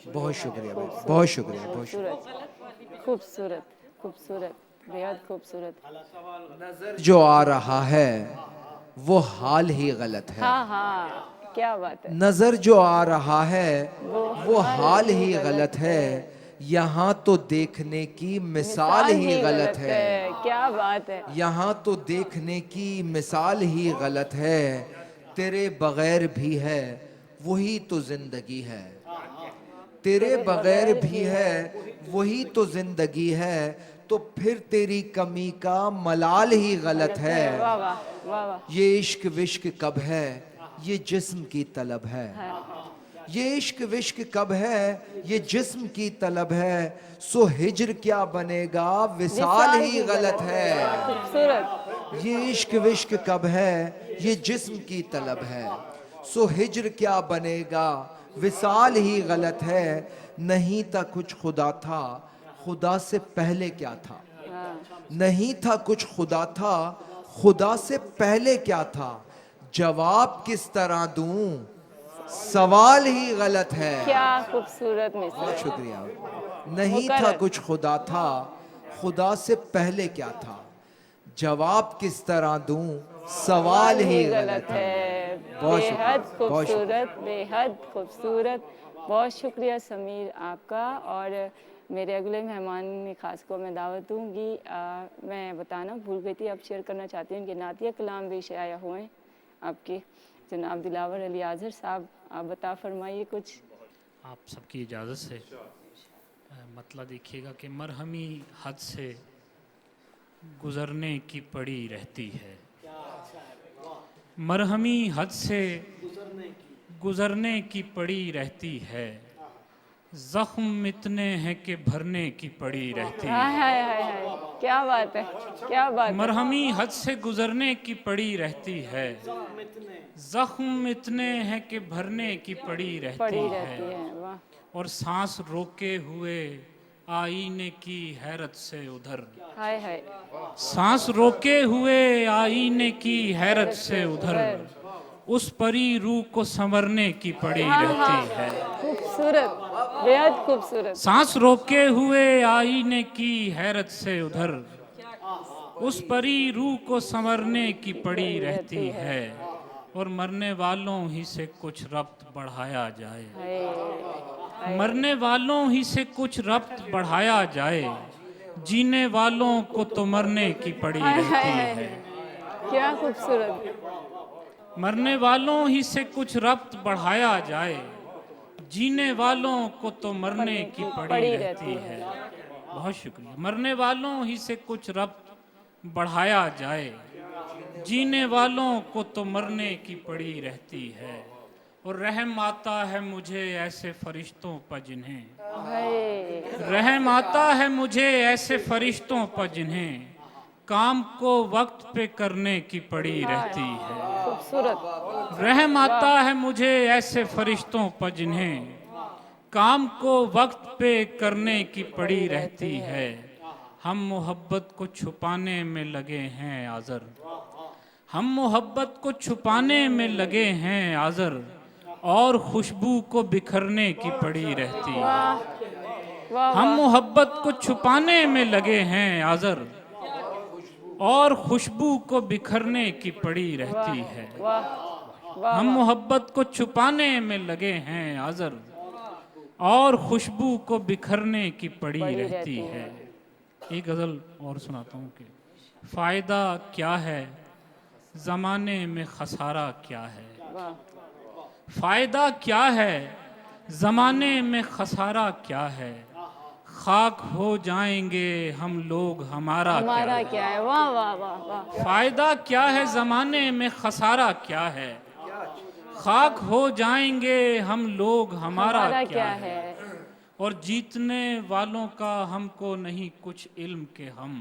बहुत शुक्रिया भाई, बहुत शुक्रिया, बहुत शुक्रिया। खूबसूरत, खूबसूरत, खूबसूरत, बेहद खूबसूरत। जो आ रहा है वो हाल ही गलत है, हाँ हाँ, क्या बात है। नजर जो आ रहा है वो हाल ही गलत है। यहाँ तो देखने की मिसाल ही गलत है, क्या बात है। यहाँ तो देखने की मिसाल ही गलत है। तेरे बगैर भी है वही तो जिंदगी है, तेरे बगैर भी है वही तो जिंदगी है। तो फिर तेरी कमी का मलाल ही गलत है। वाह वाह वाह वाह। ये इश्क विश्क कब है, ये जिस्म की तलब है। ये इश्क विश्क कब है, ये जिस्म की तलब है। सो हिज्र क्या बनेगा, विसाल ही गलत है। खूबसूरत। ये इश्क विश्क कब है, ये जिस्म की तलब है। सो हिज्र क्या बनेगा, विसाल ही गलत है। नहीं था कुछ खुदा था, खुदा से पहले क्या था। नहीं था कुछ खुदा था, खुदा से पहले क्या था। जवाब किस तरह दूं, सवाल ही गलत है। क्या खूबसूरत मिसाल। बहुत शुक्रिया। नहीं था कुछ खुदा था, खुदा से पहले क्या था। जवाब किस तरह दूं, सवाल ही गलत है। बहुत बेहद शुक्रिया, बहुत शुक्रिया। खूबसूरत, बेहद खूबसूरत। बहुत शुक्रिया समीर आपका। और मेरे अगले मेहमान में ख़ास को मैं दावत दूंगी। मैं बताना भूल गई थी, अब शेयर करना चाहती हूँ कि नातिया कलाम भी शाया हुए हैं आपके जनाब दिलावर अली आज़हर साहब। आप बता फरमाइए कुछ। आप सबकी इजाज़त से मतलब देखिएगा कि मरहमी हद से गुज़रने की पड़ी रहती है, मरहमी हद से गुजरने की पड़ी रहती है, जख्म इतने हैं कि भरने की पड़ी रहती हाय है। हाय हाय हाय, क्या बात है, क्या बात है। मरहमी हद से गुजरने की पड़ी रहती है, जख्म इतने हैं कि भरने की पड़ी रहती पड़ी रहती है। है, वाह। और सांस रोके हुए आईने की हैरत से उधर, हाय हाय, सांस रोके हुए आईने की हैरत से उधर, उस परी रूह को संवरने की पड़ी रहती है। खूबसूरत, बेहद खूबसूरत। सांस रोके हुए आईने की हैरत से उधर, उस परी रूह को संवरने की पड़ी रहती है। और मरने वालों ही से कुछ रब्त बढ़ाया जाए, हाय, मरने वालों ही से कुछ रब्त बढ़ाया जाए, जीने वालों को तो मरने की पड़ी हाय हाय रहती हाय, है। क्या खूबसूरत। मरने वालों ही से कुछ रब्त बढ़ाया जाए, जीने वालों को तो मरने की पड़ी रहती है। बहुत शुक्रिया। मरने वालों ही से कुछ रब्त बढ़ाया जाए, जीने वालों को तो मरने की पड़ी रहती है। और रहम आता है मुझे ऐसे फरिश्तों पर जिन्हें, हाय, रहम आता है मुझे ऐसे फरिश्तों पर जिन्हें काम को वक्त पे करने की पड़ी रहती है। खूबसूरत। रहम आता है मुझे ऐसे फरिश्तों पर जिन्हें काम को वक्त पे करने की पड़ी रहती है। हम मोहब्बत को छुपाने में लगे हैं आज़र, हम मोहब्बत को छुपाने में लगे हैं आज़र, और खुशबू को बिखरने की पड़ी रहती है। वाह हम वाह, मोहब्बत को छुपाने में लगे हैं आज़र, और खुशबू को बिखरने की पड़ी रहती है। वाह, हम मोहब्बत को छुपाने में लगे हैं आज़र, और खुशबू को बिखरने की पड़ी रहती है। एक गज़ल और सुनाता हूँ कि फ़ायदा क्या है ज़माने में खसारा क्या है, वाह। फ़ायदा क्या है ज़माने में खसारा क्या है, खाक हो जाएंगे हम लोग हमारा क्या हमारा है। क्या है, वाह वाह वाह वाह। फ़ायदा क्या है ज़माने में खसारा क्या है, खाक हो जाएंगे हम लोग हमारा क्या है। और जीतने वालों का हमको नहीं कुछ इल्म के हम,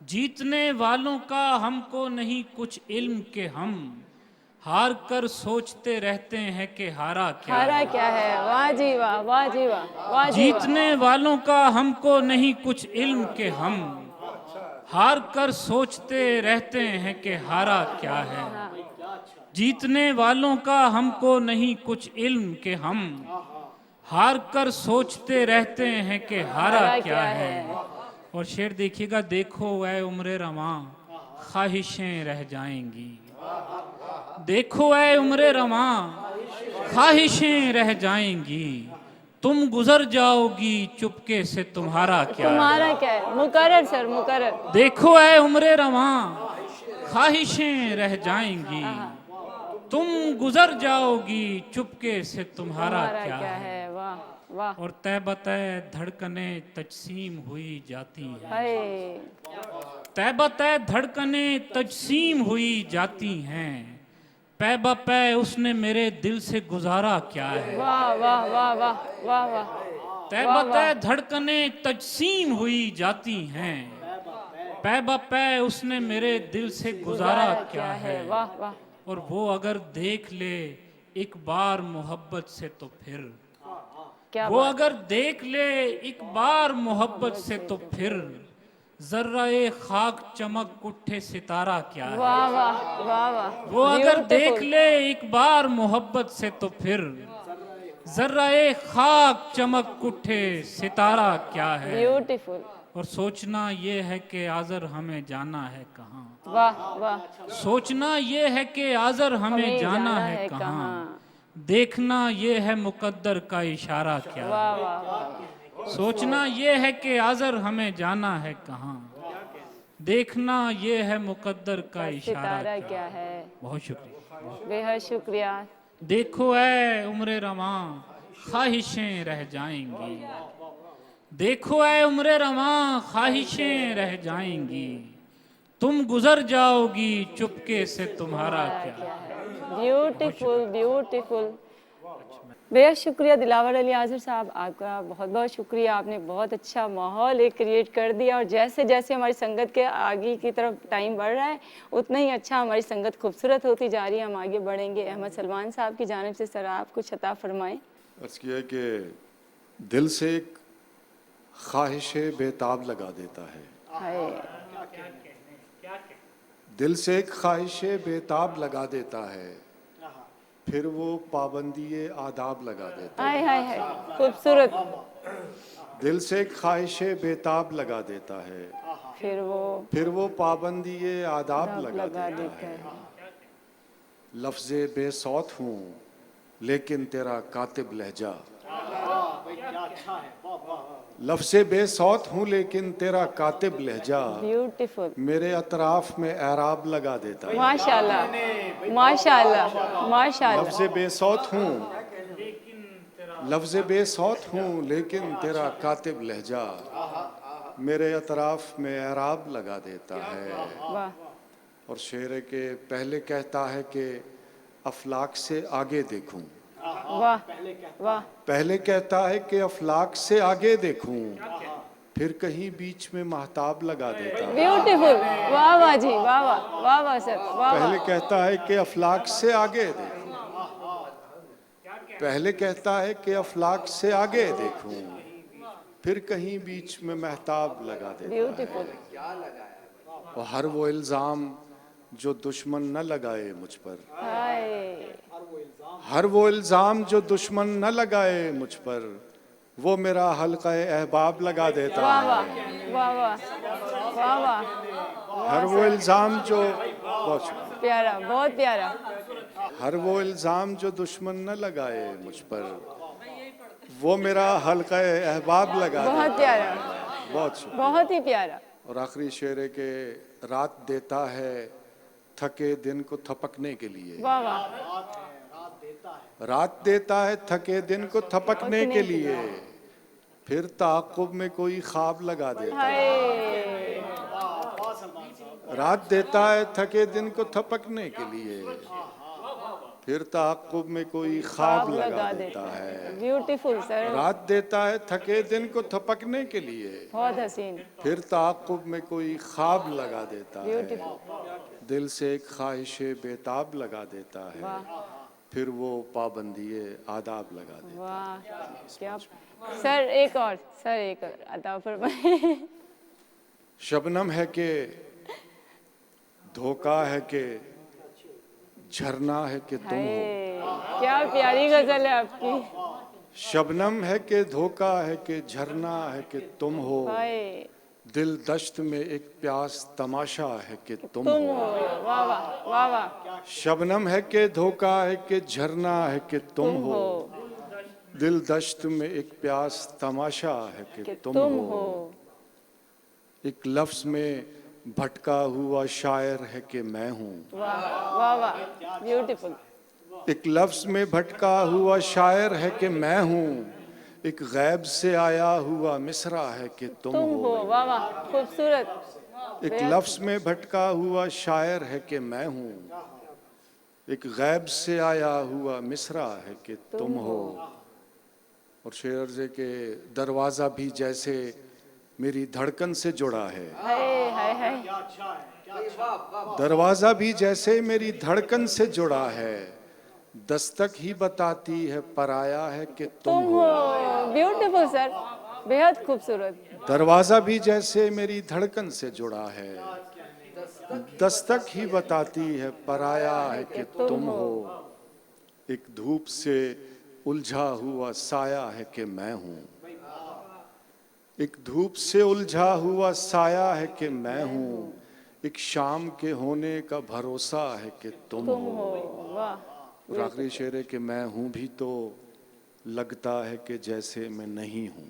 जीतने वालों का हमको नहीं कुछ इल्म के हम, हार कर सोचते रहते हैं कि हारा क्या है। हारा क्या है, वाह जी वाह, वाह जी वाह, वाह जी वाह। जीतने वालों का हमको नहीं कुछ इल्म के हम, हार कर सोचते रहते हैं कि हारा क्या है। जीतने वालों का हमको नहीं कुछ इल्म के हम, हार कर सोचते रहते हैं कि हारा क्या है। और शेर देखिएगा, देखो ऐ उम्र रवां ख्वाहिशें रह जाएंगी, देखो ऐ उम्र रवां ख्वाहिशें रह जाएंगी, तुम गुजर जाओगी चुपके से तुम्हारा क्या है। तुम्हारा क्या है, मुकर्रर सर, मुकर्रर। देखो ऐ उम्र रवां ख्वाहिशें रह जाएंगी, तुम गुजर जाओगी चुपके से तुम्हारा क्या है। वाह वाह। और तय बतय धड़कने तजसीम हुई जाती हैं, हाय, तय बतय धड़कने तजसीम हुई जाती हैं, पै बपै उसने मेरे दिल से गुजारा क्या है। वाह वाह वाह वाह वाह वाह। तय बतय धड़कने तजसीम हुई जाती हैं, पै बपै उसने मेरे दिल से गुजारा क्या है। वाह वाह। और वो अगर देख ले एक बार मोहब्बत से तो फिर, क्या वो अगर देख ले एक बार मोहब्बत से तो फिर, जर्रा-ए खाक चमक उठे सितारा क्या है। वाह वाह वाह वाह। वो अगर देख ले एक बार मोहब्बत से तो फिर, जर्रा-ए खाक चमक उठे सितारा क्या है। ब्यूटीफुल। और सोचना ये है कि आज़र हमें जाना है कहाँ, वाह वाह। सोचना ये है कि आज़र हमें जाना है कहाँ, देखना ये है मुकद्दर का इशारा क्या है। वाह वाह वाह। सोचना ये है कि आज़र हमें जाना है कहाँ, देखना ये है मुकद्दर का इशारा सितारा क्या क्या है। है। बहुत शुक्रिया, बेहद शुक्रिया। देखो ऐ उम्र रवां ख्वाहिशें रह जाएंगी, देखो ऐ उम्र रवां ख्वाहिशें रह जाएंगी, तुम गुजर जाओगी चुपके से तुम्हारा क्या है। Beautiful beautiful. बेहद शुक्रिया दिलावर अली आज़िर साहब, आपका बहुत बहुत शुक्रिया। आपने बहुत अच्छा माहौल एक क्रिएट कर दिया और जैसे जैसे हमारी संगत के आगे की तरफ टाइम बढ़ रहा है उतना ही अच्छा हमारी संगत खूबसूरत होती जा रही है। हम आगे बढ़ेंगे। अहमद सलमान साहब की जानिब से सर आप कुछ अता फरमाएं। अर्ज़ किया है कि दिल से एक ख्वाहिश बेताब लगा देता है, हाय दिल से एक ख्वाहिश बेताब लगा देता है, फिर वो पाबंदी आदाब लगा देता हाय हाय हाय खूबसूरत। है। दिल से एक ख्वाहिश बेताब लगा देता है, फिर वो पाबंदी आदाब लगा लगा देता देता है। है। लफ्ज़े बेसौत हूँ लेकिन तेरा कातिब लहजा, लफ्ज़े बेसौत हूँ लेकिन तेरा कातिब लहजा, ब्यूटीफुल मेरे अतराफ में एराब लगा देता है। माशाल्लाह माशाल्लाह माशाल्लाह। लफ्ज़े बेसौत हूँ, लफ्ज़े बेसौत हूँ लेकिन तेरा कातिब लहजा, मेरे अतराफ में एराब लगा देता है। वाह और शेर है कि पहले कहता है कि अफलाक से आगे देखूं, वाह वाह पहले कहता है कि अफलाक से आगे देखूं, फिर कहीं बीच में महताब लगा देता है। ब्यूटीफुल। वाह वाह जी वाह वाह वाह वाह सर वाह पहले वाह। कहता है कि अफलाक से आगे देखूं, पहले कहता है कि अफलाक से आगे देखूं, फिर कहीं बीच में महताब लगा देता है। ब्यूटीफुल। और हर वो इल्ज़ाम जो दुश्मन न लगाए मुझ पर, हाय हर वो इल्ज़ाम जो दुश्मन न लगाए मुझ पर, वो मेरा हल्का अहबाब लगा देता वाह है। वाह वाह वाह वाह वाह। हर वो इल्ज़ाम जो बहुत शुक्रिया। प्यारा बहुत प्यारा। हर वो इल्ज़ाम जो दुश्मन न लगाए मुझ पर, वो मेरा हल्का अहबाब लगा बहुत देता प्यारा है। बहुत शुक्रिया। बहुत ही प्यारा। और आखिरी शेर है कि रात देता है थके दिन को थपकने के लिए, वाह वाह। रात देता है थके दिन को थपकने के लिए, फिर ताक़ुब में कोई ख्वाब लगा देता है। हाय रात देता है थके दिन को थपकने के लिए, फिर ताक़ुब में कोई ख्वाब लगा देता है। ब्यूटीफुल सर रात देता है थके दिन को थपकने के लिए, बहुत हसीन। फिर ताक़ुब में कोई ख्वाब लगा देता है। ब्यूटीफुल। दिल से एक ख्वाहिश बेताब लगा देता है, फिर वो पाबंदी आदाब लगा देता है। वाह क्या सर एक और अता फरमाए। शबनम है कि धोखा है कि झरना है कि तुम हो, हाय क्या प्यारी गजल है आपकी। शबनम है कि धोखा है कि झरना है कि तुम हो, हाय दिल दश्त में एक प्यास तमाशा है कि तुम तुम हो। हो। वाह वाह वाह वाह। शबनम है कि धोखा है कि झरना है कि तुम हो, दिल दश्त में एक प्यास तमाशा है कि तुम हो। एक लफ्ज में भटका हुआ शायर है कि मैं हूँ, वाह वाह वाह ब्यूटीफुल। एक लफ्ज में भटका हुआ शायर है कि मैं हूँ, एक गैब से आया हुआ मिसरा है कि तुम हो। वाह वाह खूबसूरत। एक लफ्ज में भटका हुआ शायर है कि मैं हूँ, एक गैब से आया हुआ मिसरा है कि तुम हो। और शेर अर्ज़ है कि दरवाज़ा भी जैसे मेरी धड़कन से जुड़ा है, हाय हाय हाय दरवाज़ा भी जैसे मेरी धड़कन से जुड़ा है, दस्तक ही बताती है पराया है कि तुम हो। ब्यूटीफुल सर बेहद खूबसूरत। दरवाज़ा भी जैसे मेरी धड़कन से जुड़ा है, दस्तक ही बताती है पराया है कि तुम हो। एक धूप से उलझा हुआ साया है कि मैं हूँ, एक धूप से उलझा हुआ साया है कि मैं हूँ, एक शाम के होने का भरोसा है कि तुम हो। वाह और आखिरी शेर है कि मैं हूँ भी तो लगता है कि जैसे मैं नहीं हूँ,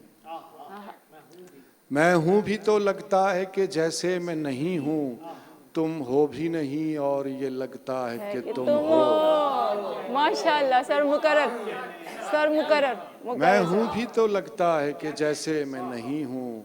मैं हूँ भी तो लगता है कि जैसे मैं नहीं हूँ, तुम हो भी नहीं और ये लगता है कि तुम हो। माशाल्लाह सर मुकर्रर मैं हूँ भी तो लगता है कि जैसे मैं नहीं हूँ,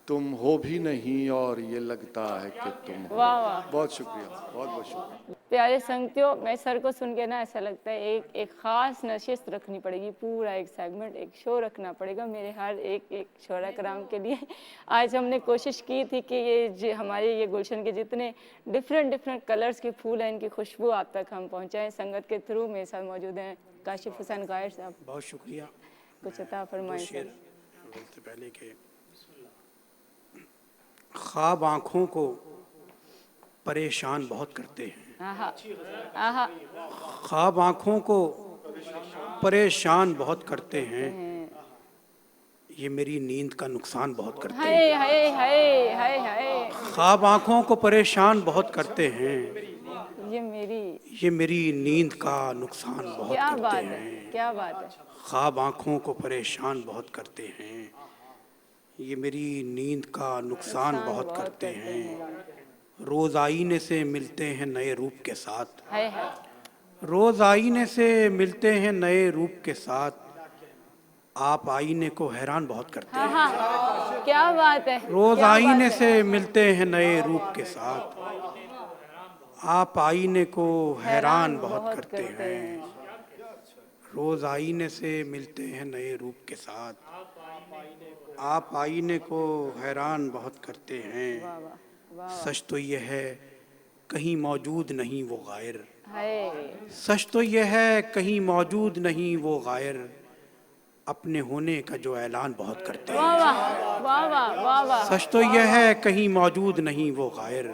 तुम हो भी नहीं और ये लगता है कि तुम हो। वाह वाह, बहुत शुक्रिया, बहुत बहुत शुक्रिया। प्यारे संगतियों, मैं सर को सुन के ना ऐसा लगता है एक ख़ास नशिस्त रखनी पड़ेगी, पूरा एक सेगमेंट, एक शो रखना पड़ेगा मेरे हर एक शोरा कराम के लिए। आज हमने कोशिश की थी कि हमारे ये गुलशन के जितने डिफरेंट कलर्स के फूल हैं, इनकी खुशबू आप तक हम पहुँचाएँ संगत के थ्रू। मेरे साथ मौजूद हैं काशिफ हुसैन गायर साहब, बहुत शुक्रिया। कुछ अता फरमाएं शेर सर। बोलते पहले के ख्वाब आँखों को परेशान बहुत करते हैं, आहा आहा, ख्वाब आँखों को परेशान बहुत करते हैं, ये मेरी नींद का नुकसान बहुत करते हैं। हाय हाय हाय हाय हाय, ख्वाब आँखों को परेशान बहुत करते हैं, ये मेरी नींद का नुकसान बहुत क्या करते बात हैं। है, क्या बात है। ख्वाब आँखों को परेशान बहुत करते हैं, ये मेरी नींद का नुकसान बहुत करते हैं। रोज़ आईने से मिलते हैं नए रूप के साथ, हाय हाय, रोज़ आईने से मिलते हैं नए रूप के साथ, आप आईने को हैरान बहुत करते हैं। हाँ हाँ, क्या बात है। रोज़ क्या बात आईने है। से मिलते हैं नए रूप के साथ, आप आईने को हैरान बहुत करते हैं। रोज़ आईने से मिलते हैं नए रूप के साथ, आप आईने को हैरान बहुत करते हैं। सच तो यह है कहीं मौजूद नहीं वो गायर, हाय, सच तो यह है कहीं मौजूद नहीं वो गायर, अपने होने का जो ऐलान बहुत करते वाह हैं। वाह वाह वाह वाह वाह, सच तो यह है कहीं मौजूद नहीं वो गायर,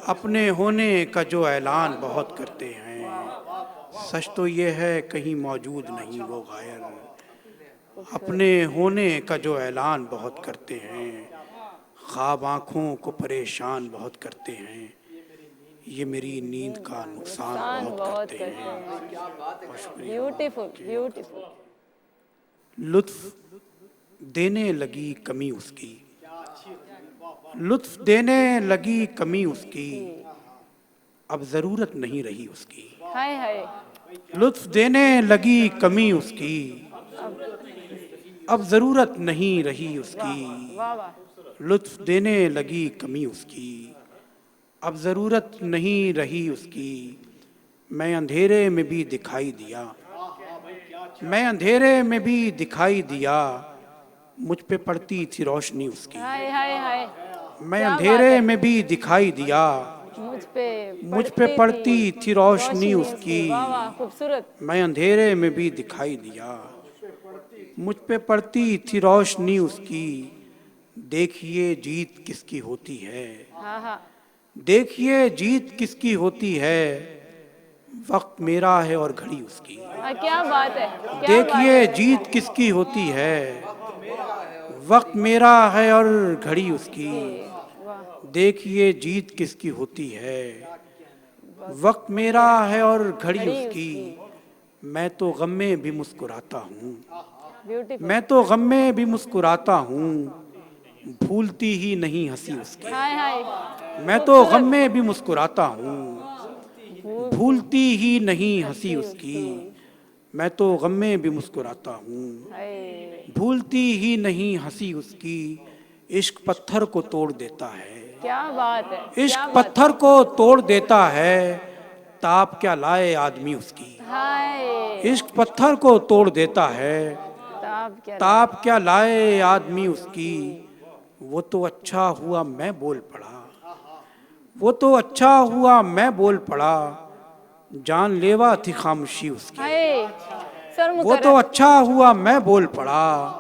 अपने होने का जो ऐलान बहुत करते हैं। सच तो यह है कहीं मौजूद नहीं वो गायर, अपने होने का जो ऐलान बहुत करते हैं। ख्वाब आँखों को परेशान बहुत करते हैं, ये मेरी नींद का नुकसान बहुत करते हैं। Beautiful beautiful. लुत्फ देने लगी कमी उसकी, लुत्फ देने लगी कमी उसकी, अब ज़रूरत नहीं रही उसकी। हाय हाय, लुत्फ देने लगी कमी उसकी, अब ज़रूरत नहीं रही उसकी। वाह वाह, लुत्फ देने लगी कमी उसकी, अब ज़रूरत नहीं रही उसकी। मैं अंधेरे में भी दिखाई दिया, मैं अंधेरे में भी दिखाई दिया, मुझ पे पड़ती थी रोशनी उसकी। हाय हाय हाय, मैं क्या अंधेरे बात है। में भी दिखाई दिया, मुझ पे पड़ती थी रोशनी उसकी। वाह वाह, खूबसूरत। मैं अंधेरे में भी दिखाई दिया, मुझ पे पड़ती थी रोशनी उसकी। देखिए जीत किसकी होती है, हाँ हाँ, देखिए जीत किसकी होती है, वक्त मेरा है और घड़ी उसकी। क्या बात है, क्या बात देखिए है। जीत किसकी होती है, वक्त मेरा है और घड़ी उसकी। देखिए जीत किसकी होती है, वक्त मेरा है और घड़ी उसकी। मैं तो गम में भी मुस्कुराता हूँ, ब्यूटीफुल। मैं तो गम में भी मुस्कुराता हूँ, भूलती ही नहीं हंसी उसकी। हाय हाय, मैं तो गम में भी मुस्कुराता हूँ, भूलती ही नहीं हंसी उसकी। मैं तो गम में भी मुस्कुराता हूँ, हाय, भूलती ही नहीं हंसी उसकी। इश्क पत्थर को तोड़ देता है, क्या बात है। इश्क क्या बात पत्थर को तोड़ देता है, ताप क्या लाए आदमी उसकी। है। हाय, इश्क पत्थर को तोड़ देता है, ताप क्या लाए आदमी उसकी। वो तो अच्छा हुआ मैं बोल पड़ा, वो तो अच्छा हुआ मैं बोल पड़ा, जानलेवा थी खामोशी उसकी। हाय, सर वो तो अच्छा हुआ मैं बोल पड़ा,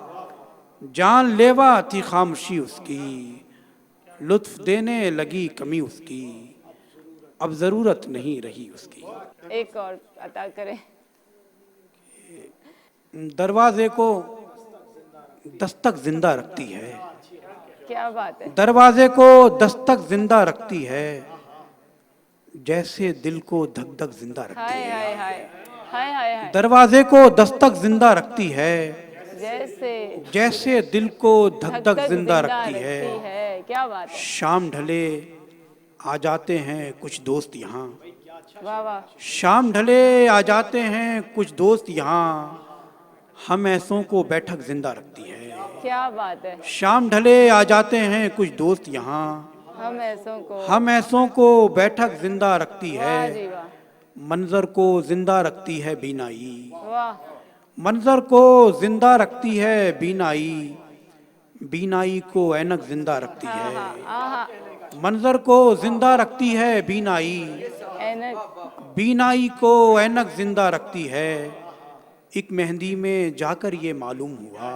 जानलेवा थी खामोशी उसकी। लुत्फ देने लगी कमी उसकी, अब ज़रूरत नहीं रही उसकी। एक और अता करें। दरवाजे को दस्तक जिंदा रखती है, क्या बात है। दरवाजे को दस्तक जिंदा रखती है, जैसे दिल को धक धक जिंदा रखती हाय है। हाय हाय हाय हाय हाय, दरवाजे को दस्तक जिंदा रखती है, जैसे दिल को धक धक जिंदा रखती है। क्या बात है। शाम ढले आ जाते हैं कुछ दोस्त यहाँ, वाह वाह, शाम ढले आ जाते हैं कुछ दोस्त यहाँ, हम ऐसों को बैठक जिंदा रखती है। क्या बात है। शाम ढले आ जाते हैं कुछ दोस्त यहाँ, हम ऐसों को बैठक जिंदा रखती वाह है, जी वाह, मंजर को जिंदा रखती है बीनाई, वाह मंजर को जिंदा रखती है बीनाई, बीनाई को ऐनक जिंदा रखती है, आहा, मंजर को जिंदा रखती है बीनाई, ऐनक बीनाई को ऐनक जिंदा रखती है। एक मेहंदी में जाकर ये मालूम हुआ,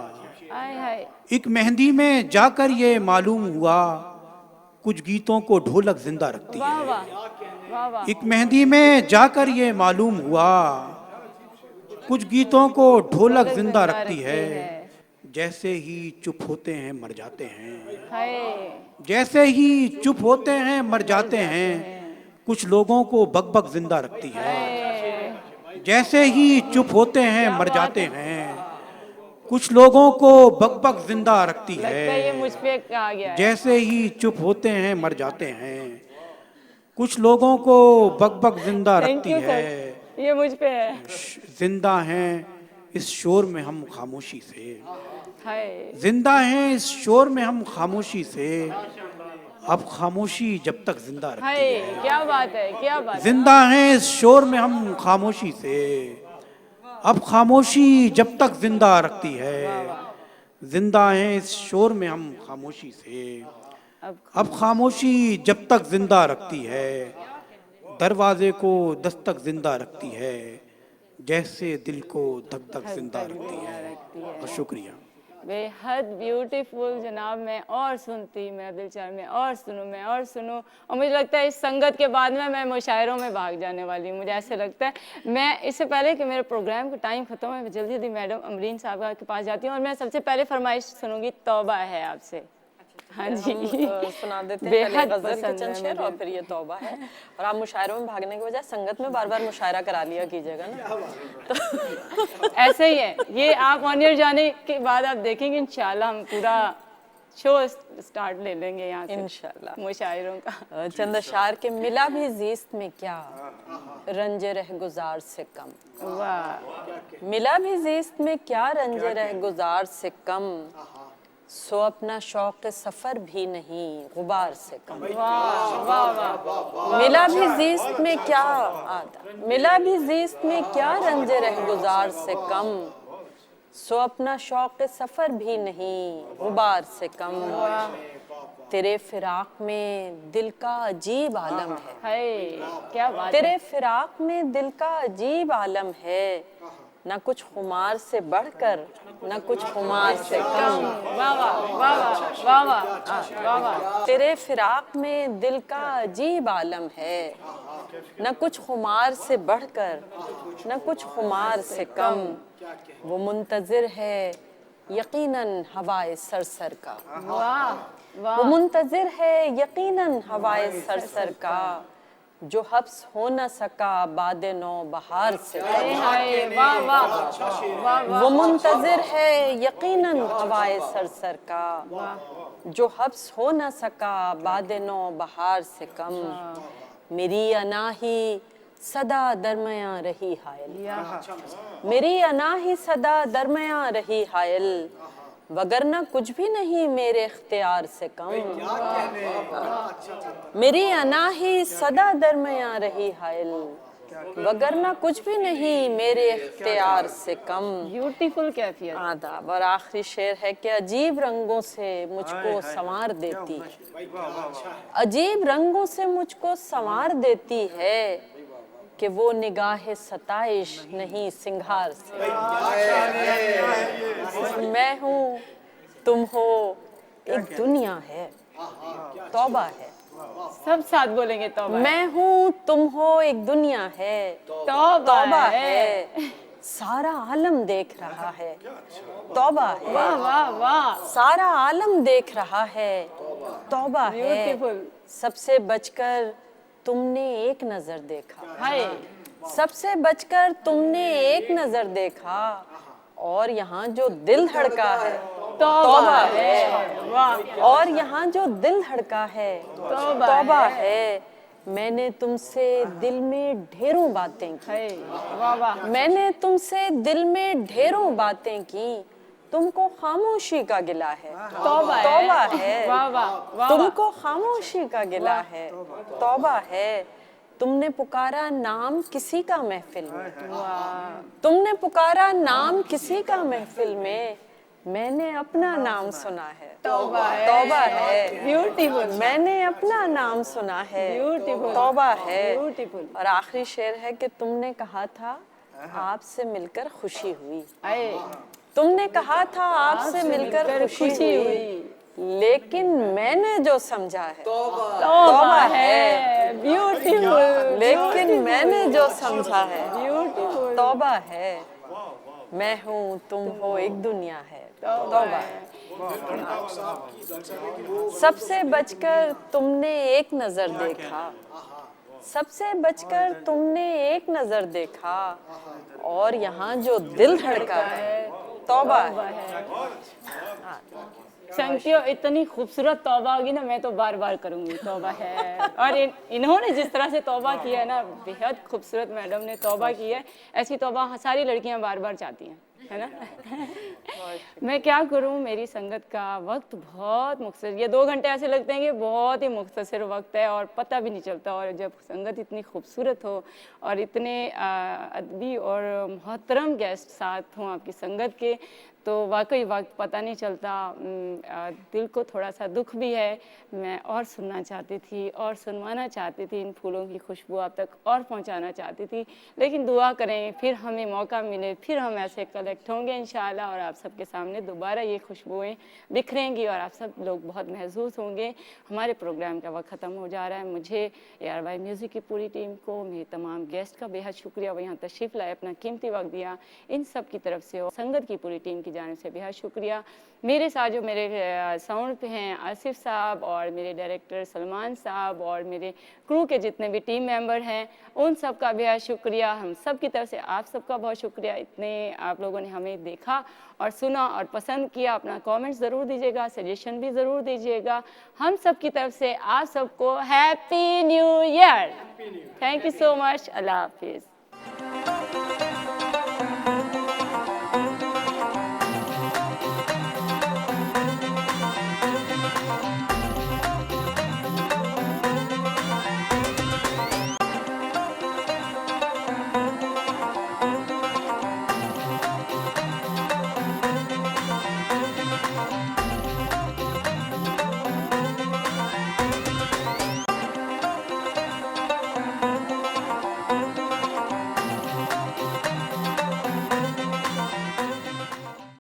आय हाय, एक मेहंदी में जाकर ये मालूम हुआ, कुछ गीतों को ढोलक जिंदा रखती वाह है। वाह वाह वाह, एक मेहंदी में जाकर ये मालूम हुआ, कुछ गीतों को ढोलक जिंदा रखती है। जैसे ही चुप होते हैं मर जाते हैं, हाय, जैसे ही चुप होते हैं मर जाते हैं, कुछ लोगों को बकबक जिंदा रखती है। जैसे ही चुप होते हैं मर जाते हैं, कुछ लोगों को बकबक जिंदा रखती लगता है ये है। मुझ पे कहा गया है। जैसे ही चुप होते हैं मर जाते हैं, कुछ लोगों को बकबक जिंदा थैंक रखती यू है। सर, ये मुझ पे है। जिंदा हैं इस शोर में हम खामोशी से, हाय, जिंदा हैं इस शोर में हम खामोशी से, अब खामोशी जब तक जिंदा रखती हाय, है। क्या बात है, क्या बात है। जिंदा हैं इस शोर में हम खामोशी से, अब खामोशी जब तक जिंदा रखती है। जिंदा हैं इस शोर में हम खामोशी से, अब खामोशी जब तक जिंदा रखती है। दरवाजे को दस्तक जिंदा रखती है, जैसे दिल को धक धक जिंदा रखती है। और शुक्रिया। बेहद ब्यूटीफुल जनाब। मैं और सुनती, मेरा दिल चाह मैं और सुनूं, मैं और सुनूं, और मुझे लगता है इस संगत के बाद में मैं मुशायरों में भाग जाने वाली हूँ। मुझे ऐसे लगता है, मैं इससे पहले कि मेरे प्रोग्राम का टाइम खत्म है, मैं जल्दी जल्दी मैडम अमरीन साहब के पास जाती हूँ और मैं सबसे पहले फरमाइश सुनूंगी तौबा है आपसे। हाँ जी, सुना देते हैं बेहद पहले गजल के पसंद चंद है शेर और मुझे। फिर ये तौबा है। और आप मुशायरों में भागने के बजाय संगत में बार बार मुशायरा करा लिया कीजिएगा ना। तो ऐसे ही है ये। आप ऑन एयर जाने के बाद आप देखेंगे इंशाल्लाह हम पूरा शो स्टार्ट ले लेंगे यहाँ से इंशाल्लाह मुशायरों का। चंद अशार के मिला भी जीस्त में क्या रंजे रह गुजार से कम, वाह, मिला भी जीस्त में क्या रंजे रह गुजार से कम, सो अपना शौक सफर भी नहीं गुबार से कम। वाह वाह वाह, मिला भी जीस्त में क्या मिला भी जीस्त में क्या रंजे रह गुजार से कम, सो अपना शौक सफर भी नहीं गुबार से कम। तेरे फिराक में दिल का अजीब आलम है, हाय, क्या बात है। तेरे फिराक में दिल का अजीब आलम है, न कुछ खुमार से बढ़कर न कुछ खुमार से कम। वाह वाह वाह वाह वाह वाह वाह वाह, तेरे फिराक में दिल का अजीब आलम है, न कुछ खुमार से बढ़कर न कुछ खुमार से कम। वो मुंतजिर है यकीनन हवाए सरसर का, वाह वाह, वो मुंतजिर है यकीनन हवाए सरसर का, जो हब्स हो न सका बादे नौ बहार से हाय कम। हाय, वाह वाह वाह वाह, वो मुंतजिर है यकीनन हवाए सरसर का, जो हब्स हो न सका बादे नौ बहार से कम। मेरी अनाही सदा दरमियां रही हायल, मेरी अनाही सदा दरमियां रही हायल, वगरना कुछ भी नहीं मेरे इख्तियार से कम। मेरी अनाही सदा दरमियां रही हायल, वगरना कुछ भी नहीं मेरे इख्तियार से कम। ब्यूटीफुल कैफियत। आदाब। और आखिरी शेर है कि अजीब रंगों से मुझको संवार देती है, अजीब रंगों से मुझको संवार देती है, कि वो निगाह सताइश नहीं सिंगार से। मैं हूँ तुम हो एक दुनिया है, तौबा है। सब साथ बोलेंगे तौबा। मैं हूँ तुम हो एक दुनिया है, तौबा है। सारा आलम देख रहा है, तौबा है। वाह वाह वाह, सारा आलम देख रहा है, तौबा है। ब्यूटीफुल। सबसे बचकर तुमने एक नजर देखा, हाय, सबसे बचकर तुमने एक नजर देखा, और यहाँ जो दिल धड़का है तौबा है। वाह, और यहाँ जो दिल धड़का है तौबा है। मैंने तुमसे दिल में ढेरों बातें की, हाय, वाह वाह, मैंने तुमसे दिल में ढेरों बातें की, तुमको खामोशी का गिला है, तौबा तौबा है। है। वाह वाह वाह। तुमको खामोशी का गिला है, तौबा है। तुमने पुकारा नाम किसी का महफिल में, तुमने पुकारा नाम किसी का महफिल में, मैंने अपना नाम सुना है, तौबा है। तौबा है। ब्यूटीफुल। मैंने अपना नाम सुना है, Beautiful. तौबा है। Beautiful. और आखिरी शेर है कि तुमने कहा था आपसे मिलकर खुशी हुई, आए तुमने कहा था आपसे मिलकर खुशी हुई, लेकिन मैंने जो समझा है, तौबा है। ब्यूटीफुल। लेकिन मैंने जो समझा है, ब्यूटीफुल। तौबा है। मैं हूँ, तुम हो, एक दुनिया है, तौबा है। सबसे बचकर तुमने एक नजर देखा, सबसे बचकर तुमने एक नजर देखा, और यहाँ जो दिल धड़का है, तौबा है। संकियो इतनी खूबसूरत तौबा होगी ना, मैं तो बार बार करूंगी, तौबा है। और इन्होंने जिस तरह से तौबा किया है ना, बेहद खूबसूरत मैडम ने तौबा की है। ऐसी तौबा सारी लड़कियां बार बार चाहती हैं, है ना। मैं क्या करूं, मेरी संगत का वक्त बहुत मुख्तसर, ये 2 घंटे ऐसे लगते हैं कि बहुत ही मुख्तसर वक्त है और पता भी नहीं चलता। और जब संगत इतनी खूबसूरत हो और इतने अदबी और मोहतरम गेस्ट साथ हों आपकी संगत के, तो वाकई वक्त पता नहीं चलता। दिल को थोड़ा सा दुख भी है। मैं और सुनना चाहती थी और सुनवाना चाहती थी, इन फूलों की खुशबू आप तक और पहुंचाना चाहती थी, लेकिन दुआ करें फिर हमें मौका मिले, फिर हम ऐसे कलेक्ट होंगे इंशाल्लाह और आप सबके सामने दोबारा ये खुशबुएं बिखरेंगी और आप सब लोग बहुत महसूस होंगे। हमारे प्रोग्राम का वक्त ख़त्म हो जा रहा है। मुझे ARY म्यूज़िक की पूरी टीम को, मेरे तमाम गेस्ट का बेहद शुक्रिया, वो यहाँ तशरीफ़ लाए, अपना कीमती वक्त दिया, इन सब की तरफ से और संगत की पूरी टीम की जानिब से बेहद शुक्रिया। मेरे साथ जो मेरे साउंड पे हैं आसिफ साहब और मेरे डायरेक्टर सलमान साहब और मेरे क्रू के जितने भी टीम मेंबर हैं, उन सब का बेहद शुक्रिया। हम सब की तरफ से आप सबका बहुत शुक्रिया। इतने आप लोगों ने हमें देखा और सुना और पसंद किया। अपना कमेंट्स ज़रूर दीजिएगा, सजेशन भी ज़रूर दीजिएगा। हम सब की तरफ से आप सबको happy new year. Thank you so much. अल्लाह हाफिज़।